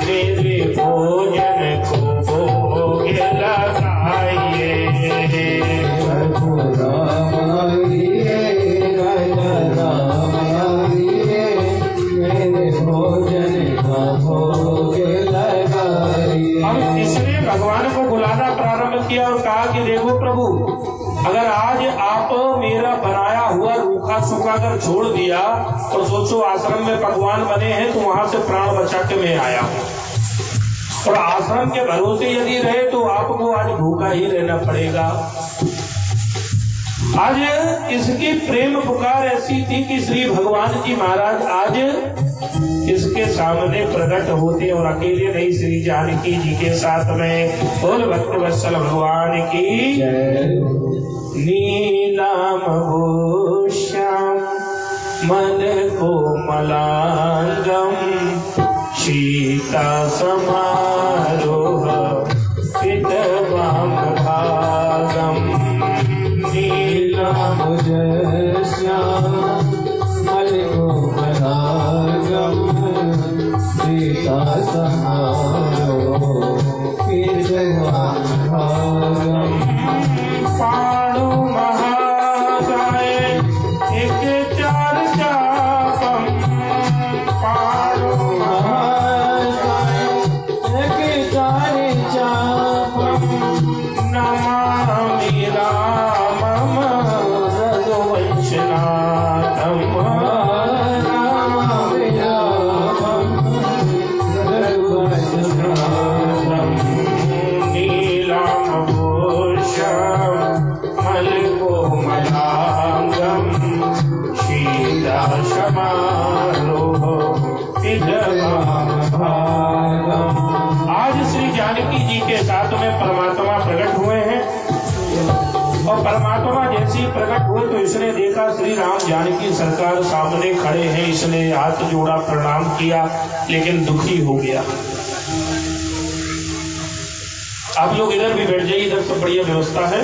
मेरे भोजन को भोग लगाइए। प्रभु राम आइए, राजा राम आइए, मेरे भोजन को भोग लगाइए। अब इसने भगवान को बुलाना प्रारंभ किया और कहा कि देखो प्रभु, अगर आज आप मेरा बनाया हुआ रूखा सूखा कर छोड़ दिया और सोचो आश्रम में पकवान बने हैं तो वहां से प्राण बचा के मैं आया हूँ, और आश्रम के भरोसे यदि रहे तो आपको आज भूखा ही रहना पड़ेगा। आज इसकी प्रेम पुकार ऐसी थी कि श्री भगवान जी महाराज आज इसके सामने प्रकट होते और अकेले नहीं, श्री जानकी जी के साथ में बोल भक्त वत्सल भगवान की नीलाम भूषम मल को मलांगम सीता समारोह पितवाम भागम। नीलाम जय श्याम मल को मलांगम सीता समारोह पितवाम भागम। पाणु महाकाय एक चार चापम, पाणु महाकाय एक चार चापम, नमामि रामम रघुवंशनाथम। नमामि रामम रघुवंशनाथम। नीलाम भूषम मलको मलांगम सीता समारोह पितवाम भागम। आज श्री जानकी जी के साथ में परमात्मा प्रकट हुए हैं, और परमात्मा जैसे ही प्रकट हुए तो इसने देखा श्री राम जानकी सरकार सामने खड़े हैं। इसने हाथ जोड़ा, प्रणाम किया, लेकिन दुखी हो गया। आप लोग इधर भी बैठ जाइए, इधर सब बढ़िया व्यवस्था है।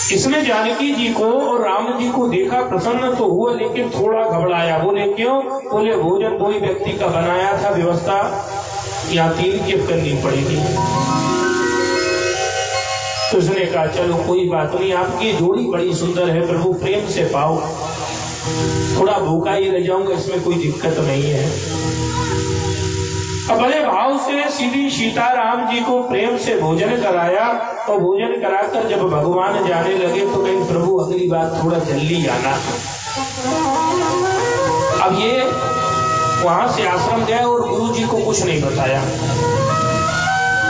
इसने जानकी जी को और राम जी को देखा, प्रसन्न तो हुआ लेकिन थोड़ा घबराया। बोले क्यों? बोले भोजन 2 ही व्यक्ति का बनाया था, व्यवस्था या 3 की करनी पड़ेगी। तो उसने कहा चलो कोई बात नहीं, आपकी जोड़ी बड़ी सुंदर है, प्रभु प्रेम से पाओ, थोड़ा भूखा ही रह जाऊंगा, इसमें कोई दिक्कत नहीं है। अब बड़े भाव से सीधी सीता राम जी को प्रेम से भोजन कराया, और भोजन कराकर जब भगवान जाने लगे तो कहीं प्रभु अगली बार थोड़ा जल्दी जाना। अब ये वहां से आश्रम गया और गुरु जी को कुछ नहीं बताया।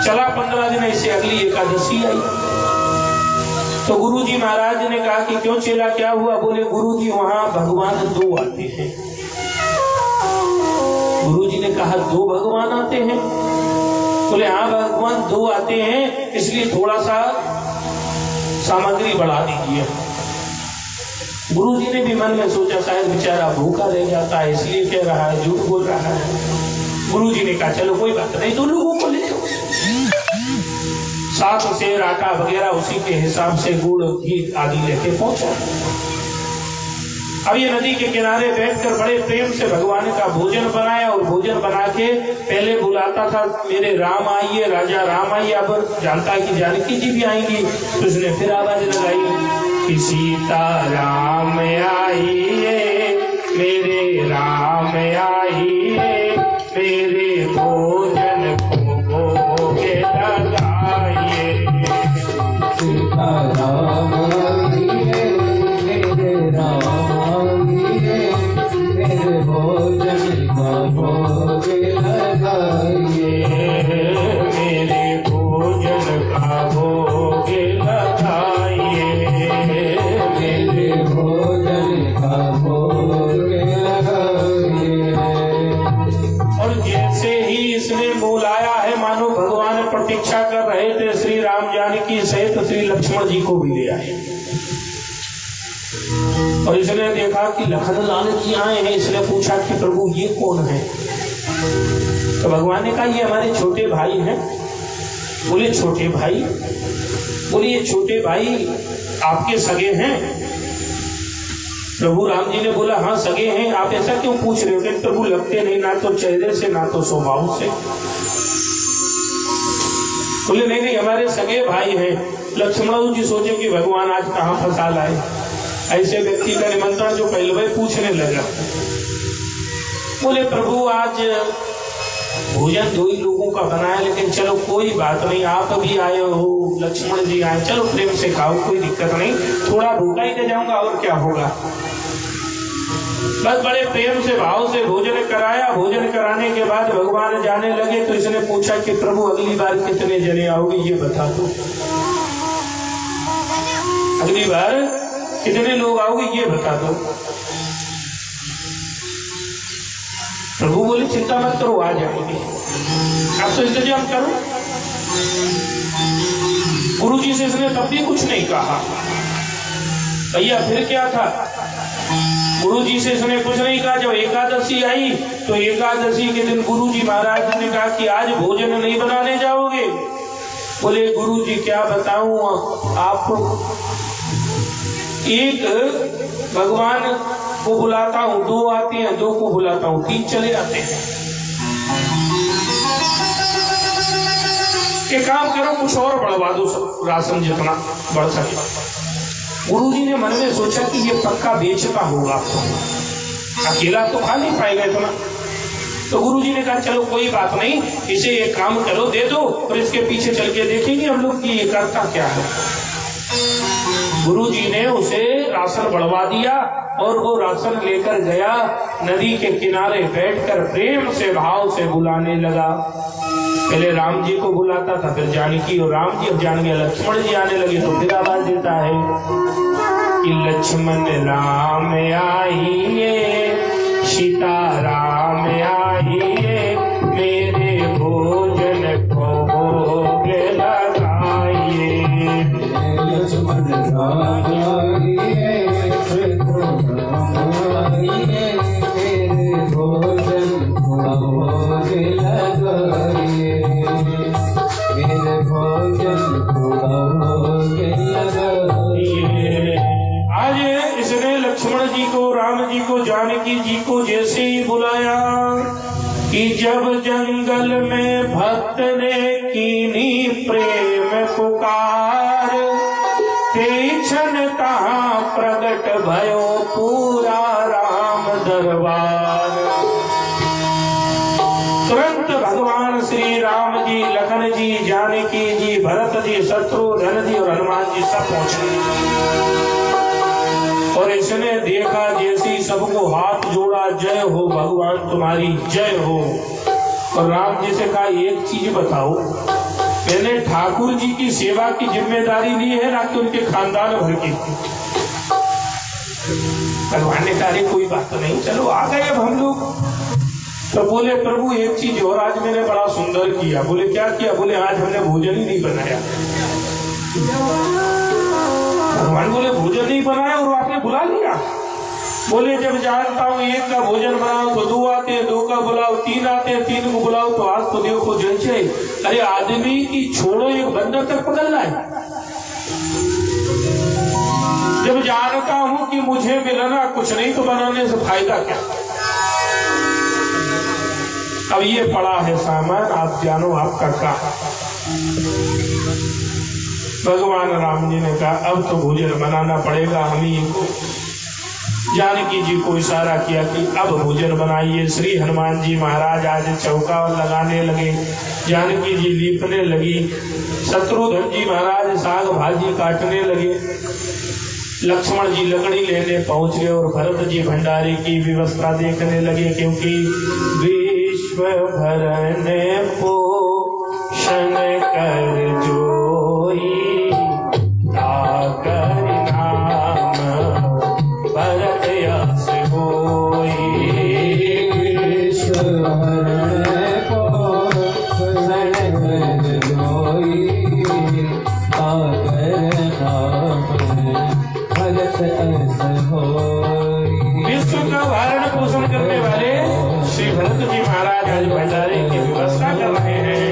चला 15 दिन ऐसे, अगली एकादशी आई तो गुरु जी महाराज ने कहा कि क्यों चेला क्या हुआ? बोले गुरु जी वहां भगवान 2 आते हैं। गुरु जी ने कहा 2 भगवान आते हैं? बोले हाँ भगवान 2 आते हैं, इसलिए थोड़ा सा सामग्री बढ़ा दीजिए। गुरु जी ने भी मन में सोचा शायद बेचारा भूखा रह जाता है इसलिए कह रहा है, झूठ बोल रहा है। गुरु जी ने कहा चलो कोई बात नहीं, 2 लोगों को ले जाओ। 7 सेर आटा वगैरह उसी के हिसाब से गुड़ घी आदि लेके पहुंचा। अब ये नदी के किनारे बैठकर बड़े प्रेम से भगवान का भोजन बनाया, और भोजन बना के पहले बुलाता था मेरे राम आइए, राजा राम आइए। अब जानता है कि जानकी जी भी आएंगी, तो उसने फिर आवाज लगाई कि सीता राम आइए, मेरे राम आइए, मेरे भोजन को भोगे लगाइए। सीता राम आइए, मेरे राम आइए, मेरे भोजन का भोग लगाइए, मेरे भोजन का भोग लगाइए, मेरे भोजन का भोग लगाइए। और जैसे ही इसने बुलाया है मानो भगवान प्रतीक्षा कर रहे थे, श्री राम जानकी सहित श्री लक्ष्मण जी को भी ले आए। और इसने देखा कि लखन लाल जी आए हैं, इसने पूछा कि प्रभु ये कौन है? तो भगवान ने कहा ये हमारे छोटे भाई हैं। बोले छोटे भाई? बोले ये छोटे भाई आपके सगे हैं? प्रभु राम जी ने बोला हाँ सगे हैं। आप ऐसा क्यों पूछ रहे हो? कि प्रभु लगते नहीं, ना तो चेहरे से ना तो स्वभाव से। बोले नहीं नहीं हमारे सगे भाई हैं। लक्ष्मण जी सोचे कि भगवान आज कहाँ फंसा लाए, ऐसे व्यक्ति का निमंत्रण जो पहले पूछने लगा। बोले प्रभु आज भोजन 2 ही लोगों का बनाया, लेकिन चलो कोई बात नहीं, आप भी आए हो, लक्ष्मण जी आए, चलो प्रेम से खाओ, कोई दिक्कत नहीं, थोड़ा भूखा ही रह जाऊंगा और क्या होगा। बस बड़े प्रेम से भाव से भोजन कराया। भोजन कराने के बाद भगवान जाने लगे तो इसने पूछा कि प्रभु अगली बार कितने जने आओगे ये बता दो, अगली बार कितने लोग आओगे ये बता दो। प्रभु बोले चिंता मत करो, आ जाएंगे, आप तो इंतजाम करो। गुरु जी से इसने तब भी कुछ नहीं कहा। भैया फिर क्या था? गुरु जी से इसने कुछ नहीं कहा। जब एकादशी आई तो एकादशी के दिन गुरु जी महाराज ने कहा कि आज भोजन नहीं बनाने जाओगे। बोले गुरु जी क्या बताऊं, आप एक भगवान को बुलाता हूं, 2 आते हैं, 2 को बुलाता हूं, 3 चले आते हैं। एक काम करो कुछ और बढ़वा दो, राशन जितना बढ़ सके। गुरु जी ने मन में सोचा कि ये पक्का बेचता होगा, अकेला तो खा नहीं पाएगा इतना। तो गुरु जी ने कहा चलो कोई बात नहीं, इसे एक काम करो दे दो, और इसके पीछे चल के देखेंगे हम लोग कि ये करता क्या है। गुरु जी ने उसे राशन बढ़वा दिया और वो राशन लेकर गया, नदी के किनारे बैठकर प्रेम से भाव से बुलाने लगा। पहले राम जी को बुलाता था, फिर जानकी, और राम जी अब जान गया लक्ष्मण जी आने लगे तो फिर आवाज देता है कि लक्ष्मण राम आइए, सीता राम आइए, मेरे भोजन को भोग लगाइए। लक्ष्मण राम आइए, मेरे भोजन को भोग लगाइए, मेरे भोजन को में भक्त ने कीनी प्रेम पुकार, ते क्षण तहाँ प्रगट भयो पूरा राम दरबार। तुरंत भगवान श्री राम जी, लखन जी, जानकी जी, भरत जी, शत्रुघ्न जी और हनुमान जी सब पहुंचे। और इसने देखा जैसी सबको हाथ जोड़ा, जय हो भगवान तुम्हारी जय हो। और राम जी से कहा एक चीज बताओ, मैंने ठाकुर जी की सेवा की जिम्मेदारी ली है ना कि उनके खानदान भर की। भगवान ने कहा कोई बात नहीं, चलो आ गए अब हम लोग। तो बोले प्रभु एक चीज और आज मैंने बड़ा सुंदर किया। बोले क्या किया? बोले आज हमने भोजन ही नहीं बनाया। भगवान बोले भोजन नहीं बनाया और आपने बुला लिया? बोले जब जानता हूँ एक का भोजन बनाओ तो दो आते हैं, दो का बुलाओ तीन आते हैं, तीन को बुलाओ तो आज तो देखो जैसे अरे आदमी की छोड़ो एक बंदर तक पकड़ लाए। जब जानता हूँ कि मुझे मिलना कुछ नहीं तो बनाने से फायदा क्या। अब ये पड़ा है सामान, आप जानो आपका काम। भगवान राम जी ने कहा अब तो भोजन बनाना पड़ेगा हम ही को। जानकी जी को इशारा किया कि अब भोजन बनाइए। श्री हनुमान जी महाराज आज चौका लगाने लगे, जानकी जी लीपने लगी, शत्रुघ्न जी महाराज साग भाजी काटने लगे, लक्ष्मण जी लकड़ी लेने पहुंच गए और भरत जी भंडारे की व्यवस्था देखने लगे। क्योंकि विश्व भरने पोषण कर जोई, आकर नाम भरत यश होई। विश्व भरने पोषण कर जोई, आकर नाम भरत यश होई। विश्व का भरण पोषण करने वाले श्री भरत जी महाराज आज भंडारे की व्यवस्था कर रहे हैं।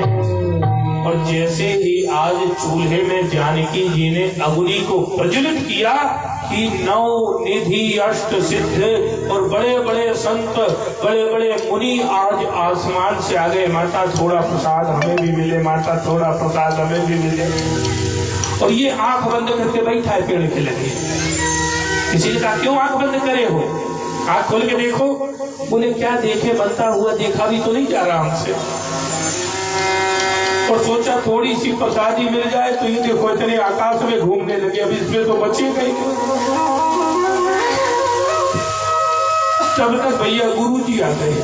और जैसे ही आज चूल्हे में जानकी जी ने अग्नि को प्रज्वलित किया कि 9 निधि अष्ट सिद्ध और बड़े बड़े संत, बड़े बड़े मुनि आज आसमान से आ गए। माता थोड़ा प्रसाद हमें भी मिले, माता थोड़ा प्रसाद हमें भी मिले। और ये आंख बंद करके बैठा है पेड़ के लगे। किसी ने कहा क्यों आंख बंद करे हो? आंख खोल के देखो। बोले क्या देखे, बनता हुआ देखा भी तो नहीं जा रहा हमसे। और सोचा थोड़ी सी प्रसादी मिल जाए तो ये देखो इतने आकाश में घूमने लगे, अब इसमें तो बचे गए। तब तक भैया गुरुजी आ गए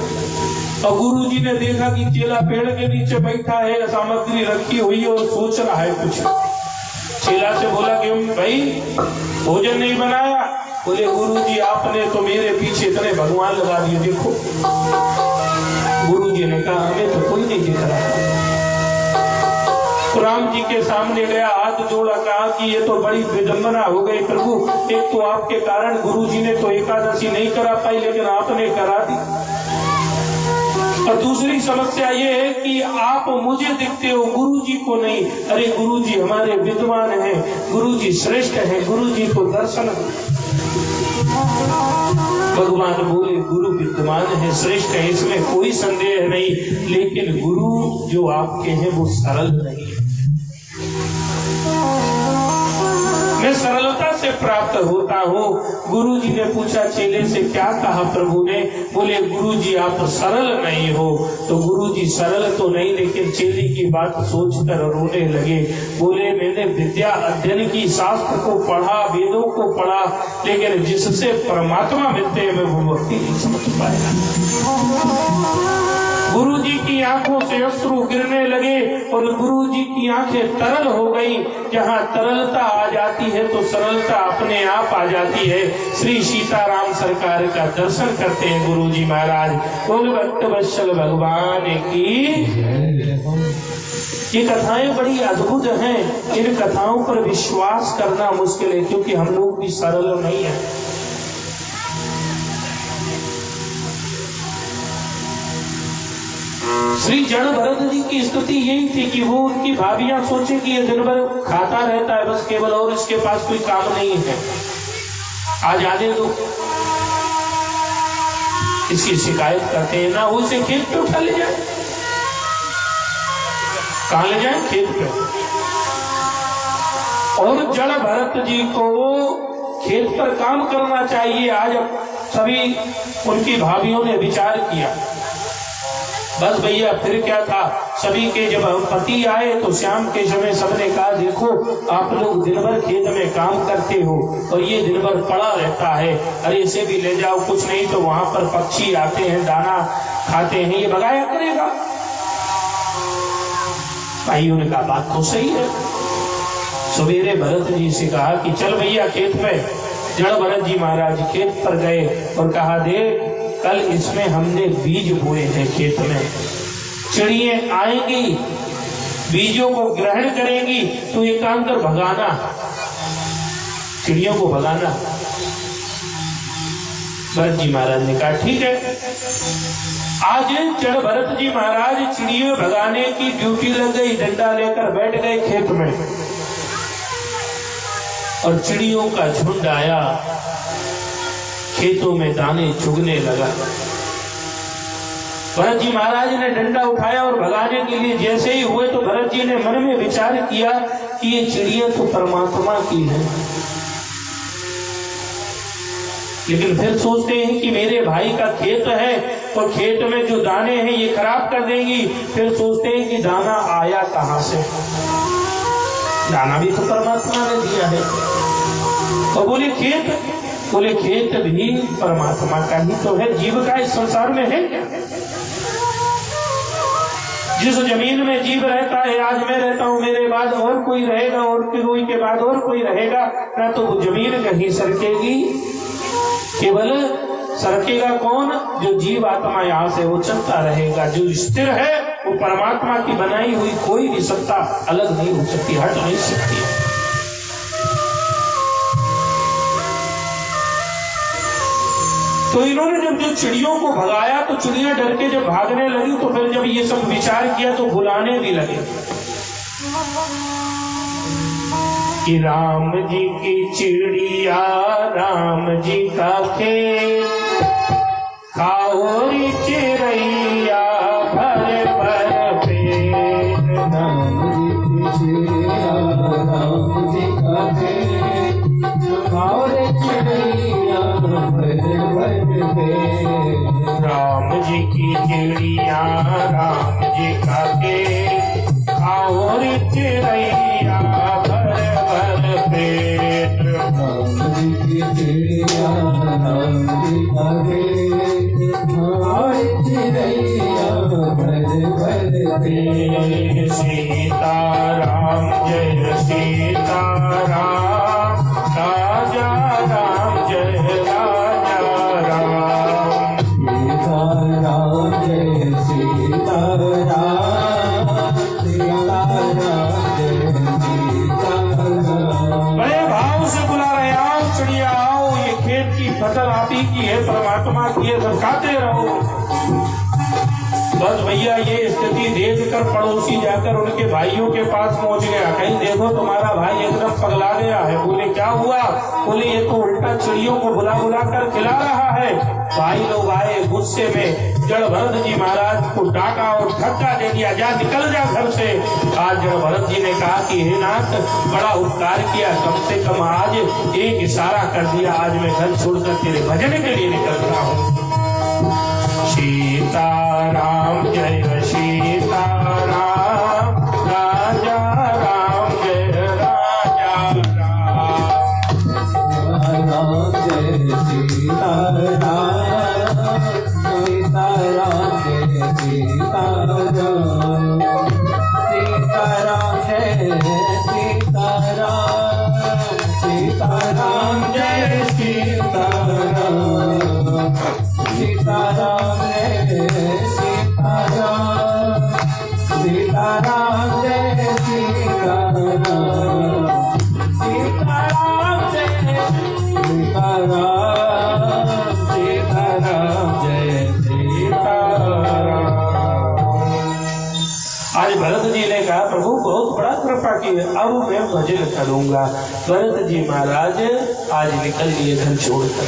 और गुरुजी ने देखा कि चेला पेड़ के नीचे बैठा है, सामग्री रखी हुई है और सोच रहा है कुछ। चेला से बोला कि भाई भोजन नहीं बनाया? बोले गुरुजी आपने तो मेरे पीछे इतने भगवान लगा दिए, देखो। गुरुजी ने कहा हमें तो कोई नहीं दिख रहा। राम जी के सामने गया, हाथ जोड़ा, कहा कि ये तो बड़ी विडंबना हो गई प्रभु। एक तो आपके कारण गुरुजी ने तो एकादशी नहीं करा पाई, लेकिन आपने करा दी। और दूसरी समस्या ये है कि आप मुझे दिखते हो, गुरुजी को नहीं। अरे गुरुजी हमारे विद्वान हैं, गुरुजी श्रेष्ठ हैं, गुरुजी को दर्शन। भगवान बोले गुरु विद्वान है, श्रेष्ठ है, इसमें कोई संदेह नहीं, लेकिन गुरु जो आपके हैं वो सरल नहीं है। मैं सरलता से प्राप्त होता हूँ। गुरु जी ने पूछा चेले से क्या कहा प्रभु ने? बोले गुरु जी आप सरल नहीं हो। तो गुरु जी सरल तो नहीं, लेकिन चेले की बात सोचकर रोने लगे। बोले मैंने विद्या अध्ययन की, शास्त्र को पढ़ा, वेदों को पढ़ा, लेकिन जिससे परमात्मा मिलते हैं मैं वो भक्ति नहीं समझ पाया। गुरु जी की आंखों से अश्रु गिरने लगे और गुरु जी की आंखें तरल हो गई। जहाँ तरलता आ जाती है तो सरलता अपने आप आ जाती है। श्री सीताराम सरकार का दर्शन करते हैं गुरु जी महाराज। बोल भक्त वत्सल भगवान की। ये कथाएं बड़ी अद्भुत हैं, इन कथाओं पर विश्वास करना मुश्किल है, क्योंकि हम लोग भी सरल नहीं है। श्री जड़ भरत जी की स्थिति यही थी कि वो उनकी भाभियां सोचे कि ये दिन भर खाता रहता है बस केवल, और इसके पास कोई काम नहीं है, आज आने दो। इसकी शिकायत करते हैं ना, उसे खेत पे उठा ले जाए। कहाँ ले जाए? खेत पे। और जड़ भरत जी को खेत पर काम करना चाहिए। आज सभी उनकी भाभियों ने विचार किया, बस भैया फिर क्या था, सभी के जब पति आए तो शाम के समय सबने कहा देखो आप लोग दिन भर खेत में काम करते हो और ये दिन भर पड़ा रहता है, अरे इसे भी ले जाओ, कुछ नहीं तो वहां पर पक्षी आते हैं दाना खाते हैं, ये भगाया करेगा। भाइयों ने कहा बात तो सही है। सवेरे भरत जी से कहा कि चल भैया खेत में। जड़ भरत जी महाराज खेत पर गए और कहा देख कल इसमें हमने बीज बोए हैं खेत में, चिड़ियां आएंगी बीजों को ग्रहण करेंगी, तो ये काम कर भगाना, चिड़ियों को भगाना। भरत जी महाराज ने कहा ठीक है। आज जड़ भरत जी महाराज चिड़ियों भगाने की ड्यूटी लग गई, डंडा लेकर बैठ गए खेत में और चिड़ियों का झुंड आया, खेतों में दाने चुगने लगा। भरत जी महाराज ने डंडा उठाया और भगाने के लिए जैसे ही हुए तो भरत जी ने मन में विचार किया कि ये चिड़िया तो परमात्मा की है, लेकिन फिर सोचते हैं कि मेरे भाई का खेत है और खेत में जो दाने हैं ये खराब कर देंगी। फिर सोचते हैं कि दाना आया कहां से, दाना भी तो परमात्मा ने दिया है। और बोले खेत भी परमात्मा का ही तो है, जीव का इस संसार में है। जिस जमीन में जीव रहता है, आज मैं रहता हूं, मेरे बाद और कोई रहेगा और कोई के बाद और कोई रहेगा, ना तो वो जमीन कहीं सरकेगी, केवल सरकेगा कौन? जो जीव आत्मा यहाँ से वो चलता रहेगा। जो स्थिर है वो परमात्मा की बनाई हुई कोई भी सत्ता अलग नहीं हो सकती, हट नहीं सकती। तो इन्होंने जब जो चिड़ियों को भगाया तो चिड़ियां डर के जब भागने लगी, तो फिर जब ये सब विचार किया तो बुलाने भी लगे कि राम जी की चिड़िया राम जी का खेत, खाओरी चिड़ैया भर भर पेट। राम जी की चिड़िया राम जी का खेत, खाओरी चिड़ैया भर भर पेट। राम जी की चिड़िया राम जी का खेत, खाओरी चिड़ैया भर भर पेट। राम जी की चिड़िया राम जी का खेत, खाओरी चिड़ैया भर भर पेट। सीता राम जय सीता राम, राजा राम जय राजा राम। सीता राम जय सीता राम, सीता राम जय सीता राम। बड़े भाव से बुला रहे, आओ चिड़िया आओ, ये खेत की फसल आप ही की है, परमात्मा की है, सब खाते रहो। बस भैया ये स्थिति देखकर पड़ोसी जाकर उनके भाइयों के पास पहुंच गया, कहीं देखो तुम्हारा भाई एकदम पगला गया है। बोले क्या हुआ? बोले ये तो उल्टा चिड़ियों को बुला बुला कर खिला रहा है। भाई लोग आए गुस्से में, जड़ भरत जी महाराज को डांटा और धक्का दे दिया, जा निकल जा घर से। आज जड़ भरत जी ने कहा कि हे नाथ बड़ा उपकार किया, कम से कम आज एक इशारा कर दिया, आज मैं घर छोड़कर तेरे भजन के लिए निकलता हूँ। सीता राम जय सीता राम, राजा राम जय राजा राम। राम जय सीता राम, सीता राम जय सीता राम। सीता राम जय सीता राम, सीता राम जय सीता राम। सीता राम जय सीता राम, सीता राम जय सीता राम। सीता राम जय सीता राम, सीता राम जय सीता राम। आज भरत जी ने कहा प्रभु बहुत बड़ा कृपा की है, अब मैं भजन करूंगा। भरत जी महाराज आज निकल लिए घर छोड़कर।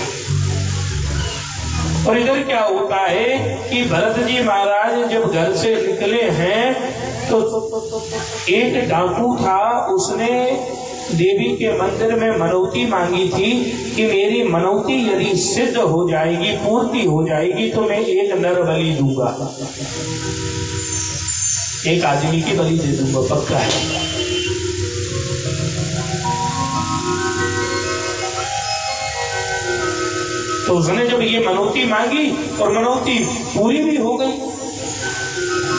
और इधर क्या होता है कि भरत जी महाराज जब घर से निकले हैं तो एक डाकू था, उसने देवी के मंदिर में मनौती मांगी थी कि मेरी मनौती यदि सिद्ध हो जाएगी, पूर्ति हो जाएगी, तो मैं एक नर बलि दूंगा, एक आदमी की बलि दे दूंगा, पक्का है। तो उसने जब ये मनौती मांगी और मनौती पूरी भी हो गई,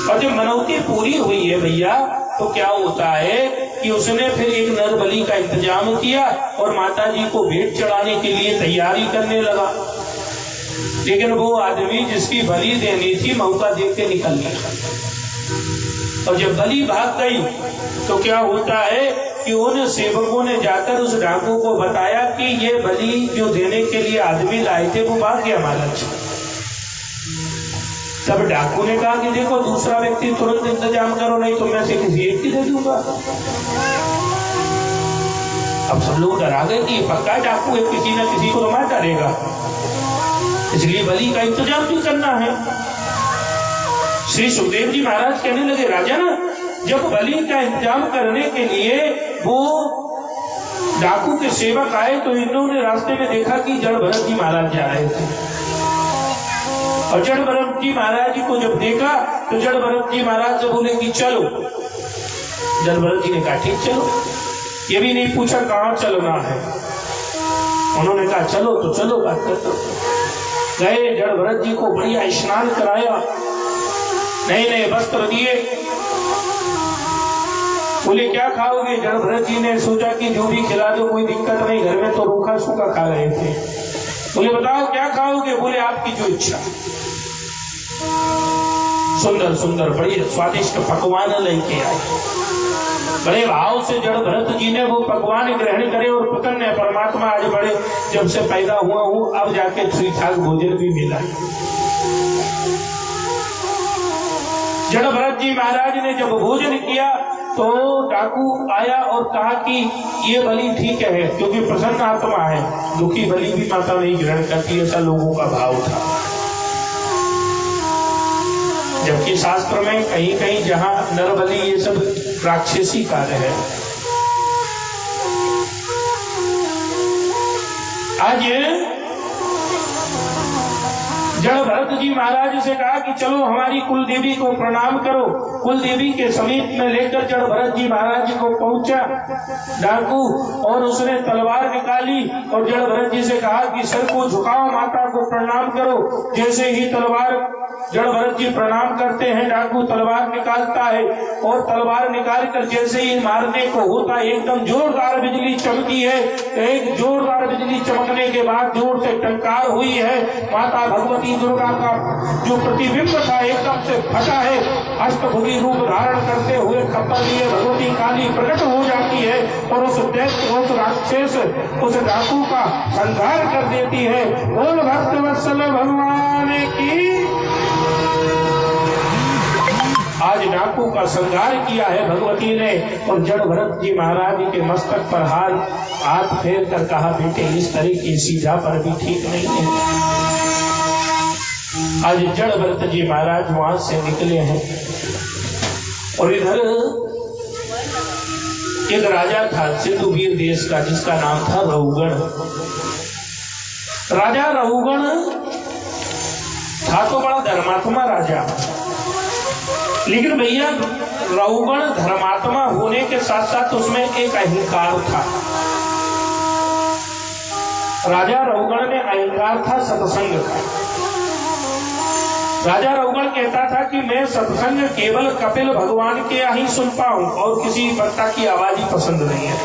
और जब मनौती पूरी हुई है भैया, तो क्या होता है कि उसने फिर एक नर बलि का इंतजाम किया और माता जी को भेंट चढ़ाने के लिए तैयारी करने लगा। लेकिन वो आदमी जिसकी बलि देनी थी मौका देख के निकल गया, और जब बलि भाग गई तो क्या होता है कि उन सेवकों ने जाकर उस डाकू को बताया कि ये बलि जो देने के लिए आदमी लाए थे वो भाग गया महाराज। तब डाकू ने कहा कि देखो दूसरा व्यक्ति तुरंत इंतजाम करो, नहीं तो मैं से किसी एक की दे दूंगा। अब सब लोग डरा गए कि पक्का डाकू है, किसी न किसी को तो मार डालेगा, इसलिए बलि का इंतजाम भी करना है। श्री सुखदेव जी महाराज कहने लगे, राजन, जब बलि का इंतजाम करने के लिए वो डाकू के सेवक आए तो इन्होंने रास्ते में देखा कि जड़ भरत जी महाराज जा रहे थे, और जड़ भरत जी महाराज जी को जब देखा तो जड़ भरत जी महाराज से बोले कि चलो। जड़ भरत जी ने कहा ठीक चलो, ये भी नहीं पूछा कहाँ चलना है, उन्होंने कहा चलो तो चलो, बात करते गए। जड़ भरत जी को बढ़िया स्नान कराया, नए नए वस्त्र दिए, बोले क्या खाओगे? जड़ भरत जी ने सोचा कि जो भी खिला दो कोई दिक्कत नहीं, घर में तो रूखा सूखा खा रहे थे। बोले बताओ क्या खाओगे? बोले आपकी जो इच्छा। सुंदर सुंदर बड़ी स्वादिष्ट पकवान लेके आए। बड़े भाव से जड़ भरत जी ने वो पकवान ग्रहण करे और प्रसन्न है परमात्मा, आज बड़े जब से पैदा हुआ हूँ अब जाके ठीक ठाक भोजन भी मिला। जड़ भरत जी महाराज ने जब भोजन किया तो डाकू आया और कहा कि ये बलि ठीक है, क्योंकि प्रसन्न आत्मा है, दुखी बलि भी माता नहीं ग्रहण करती, ऐसा लोगों का भाव था। जबकि शास्त्र में कहीं कहीं जहां नर बलि ये सब राक्षसी कार्य है। आज जड़ भरत जी महाराज से कहा कि चलो हमारी कुल देवी को प्रणाम करो। कुल देवी के समीप में लेकर जड़ भरत जी महाराज को पहुंचा डाकू, और उसने तलवार निकाली और जड़ भरत जी से कहा कि सर को झुकाओ, माता को प्रणाम करो। जैसे ही तलवार जड़ भरत जी प्रणाम करते हैं, डाकू तलवार निकालता है और तलवार निकाल कर जैसे ही मारने को होता एकदम जोरदार बिजली चमकी है। एक जोरदार बिजली चमकने के बाद जोर से टंकार हुई है। माता भगवती दुर्गा का जो प्रतिबिंब था एकदम से फटा है। अष्टभुजी रूप धारण करते हुए खप्पर लिए भगवती काली प्रकट हो जाती है और उस राक्षस उस डाकू का संहार कर देती है। बोल भक्त वत्सल भगवान की। आज डाकू का संहार किया है भगवती ने, और जड़ भरत जी महाराज के मस्तक पर हाथ फेर कर कहा, बेटे इस तरह की सीधा पर भी ठीक नहीं है। आज जड़ भरत जी महाराज वहां से निकले हैं, और इधर एक राजा था सिंधुवीर देश का, जिसका नाम था रहुगण। राजा रहुगण था तो बड़ा धर्मात्मा राजा, लेकिन भैया रहुगण धर्मात्मा होने के साथ साथ उसमें एक अहंकार था। राजा रहुगण में अहंकार था सत्संग का। राजा रहुगण कहता था कि मैं सत्संग केवल कपिल भगवान के यहाँ ही सुन पाऊं और किसी वक्ता की आवाज ही पसंद नहीं है।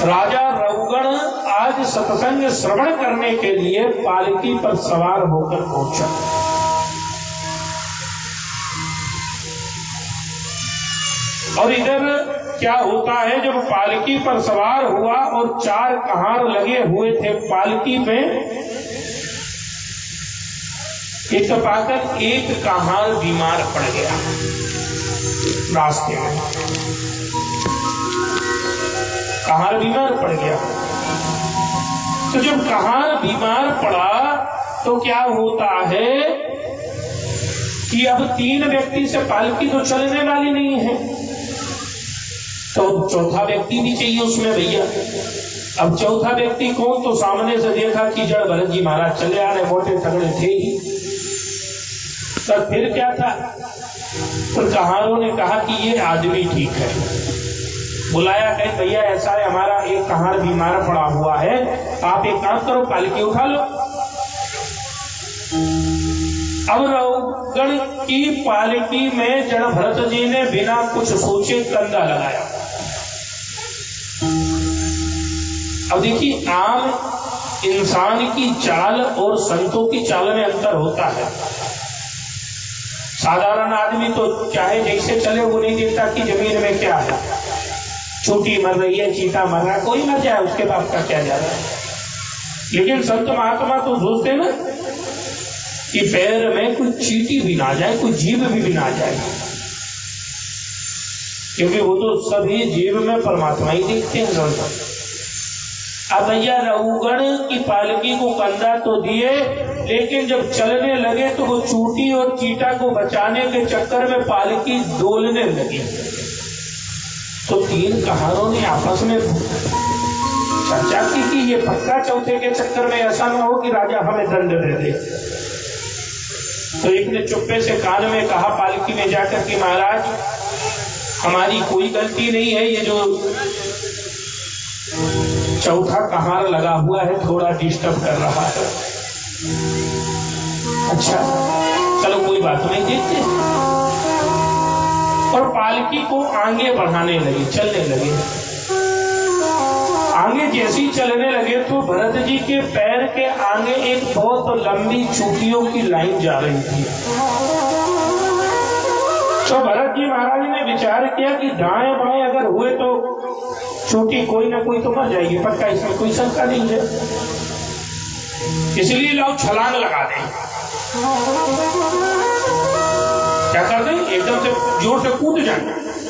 राजा रहुगण आज सत्संग श्रवण करने के लिए पालकी पर सवार होकर पहुंचा। और इधर क्या होता है, जब पालकी पर सवार हुआ और 4 कहार लगे हुए थे पालकी में, इत्तेफाकन एक कहार बीमार पड़ गया रास्ते में। कहार बीमार पड़ गया। तो जब कहार बीमार पड़ा तो क्या होता है कि अब 3 व्यक्ति से पालकी तो चलने वाली नहीं है, तो चौथा व्यक्ति भी चाहिए उसमें भैया। अब चौथा व्यक्ति कौन? तो सामने से देखा कि जड़ भरत जी महाराज चले आ रहे, मोटे तगड़े थे ही। तब फिर क्या था? तो कहारों ने कहा कि ये आदमी ठीक है। बुलाया, कहे भैया ऐसा है, हमारा एक कहार बीमार पड़ा हुआ है, आप एक काम करो, पालकी उठा लो। अब रउगण की पालकी में जड़ भरत जी ने बिना कुछ सोचे कंधा लगाया। अब देखिए, आम इंसान की चाल और संतों की चाल में अंतर होता है। साधारण आदमी तो चाहे जैसे चले वो नहीं देखता कि जमीन में क्या है, चूटी मर रही है, चीता मर रहा है, कोई मर जाए उसके बाप का क्या जा रहा है। लेकिन संत महात्मा तो सोचते ना कि पैर में कोई चीटी भी ना जाए, कोई जीव भी ना जाए, क्योंकि वो तो सभी जीव में परमात्मा ही देखते हैं संत। अब भैया रउगण की पालकी को कंधा तो दिए, लेकिन जब चलने लगे तो वो चूटी और चीटा को बचाने के चक्कर में पालकी डोलने लगी। तो 3 कहारों ने आपस में चर्चा की कि ये पक्का चौथे के चक्कर में ऐसा ना हो कि राजा हमें दंड दे दे। तो एक ने चुप्पे से कान में कहा पालकी में जाकर कि महाराज हमारी कोई गलती नहीं है, ये जो चौथा कहार लगा हुआ है थोड़ा डिस्टर्ब कर रहा है। अच्छा चलो कोई बात नहीं, देखते। और पालकी को आगे बढ़ाने लगे, चलने लगे। आगे जैसे ही चलने लगे तो भरत जी के पैर के आगे एक बहुत लंबी चूटियों की लाइन जा रही थी। तो भरत जी महाराज ने विचार किया कि दाएं बाएं अगर हुए तो चोटी कोई ना कोई तो मर जाएगी, पक्का, इसमें कोई शंका नहीं है, इसलिए लोग छलांग लगा दें। क्या कर दें? एकदम से जोर से कूद जाए,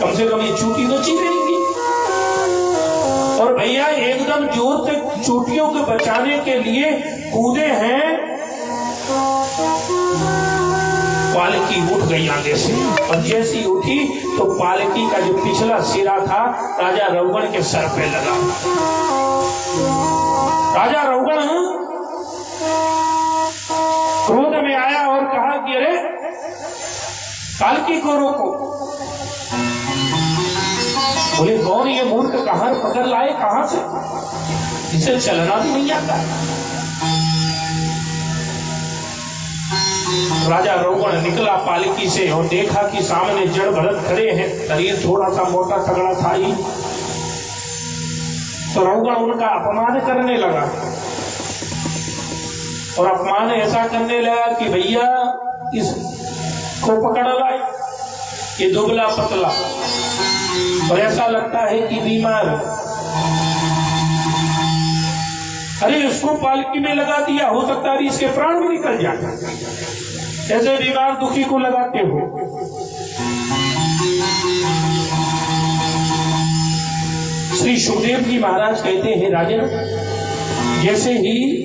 कम से कम ये चोटी तो ची रहेगी। और भैया एकदम जोर से चोटियों को बचाने के लिए कूदे हैं, पालकी उठ गई आगे से, और जैसी उठी तो पालकी का जो पिछला सिरा था राजा रउगण के सर पे लगा। राजा रउगण क्रोध में आया और कहा कि अरे पालकी को रोको। बोले कौन ये मूर्ख कहार पकड़ लाए, कहां से, इसे चलना भी नहीं आता। राजा रउगण निकला पालकी से और देखा कि सामने जड़ भरत खड़े हैं, शरीर थोड़ा सा मोटा तगड़ा था ही। तो रउगण उनका अपमान करने लगा, और अपमान ऐसा करने लगा कि भैया इसको पकड़ लाए, ये दुबला पतला और ऐसा लगता है कि बीमार। अरे इसको पालकी में लगा दिया, हो सकता है इसके प्राण भी निकल जाए, ऐसे बीमार दुखी को लगाते हो। श्री सुखदेव जी महाराज कहते हैं राजन, जैसे ही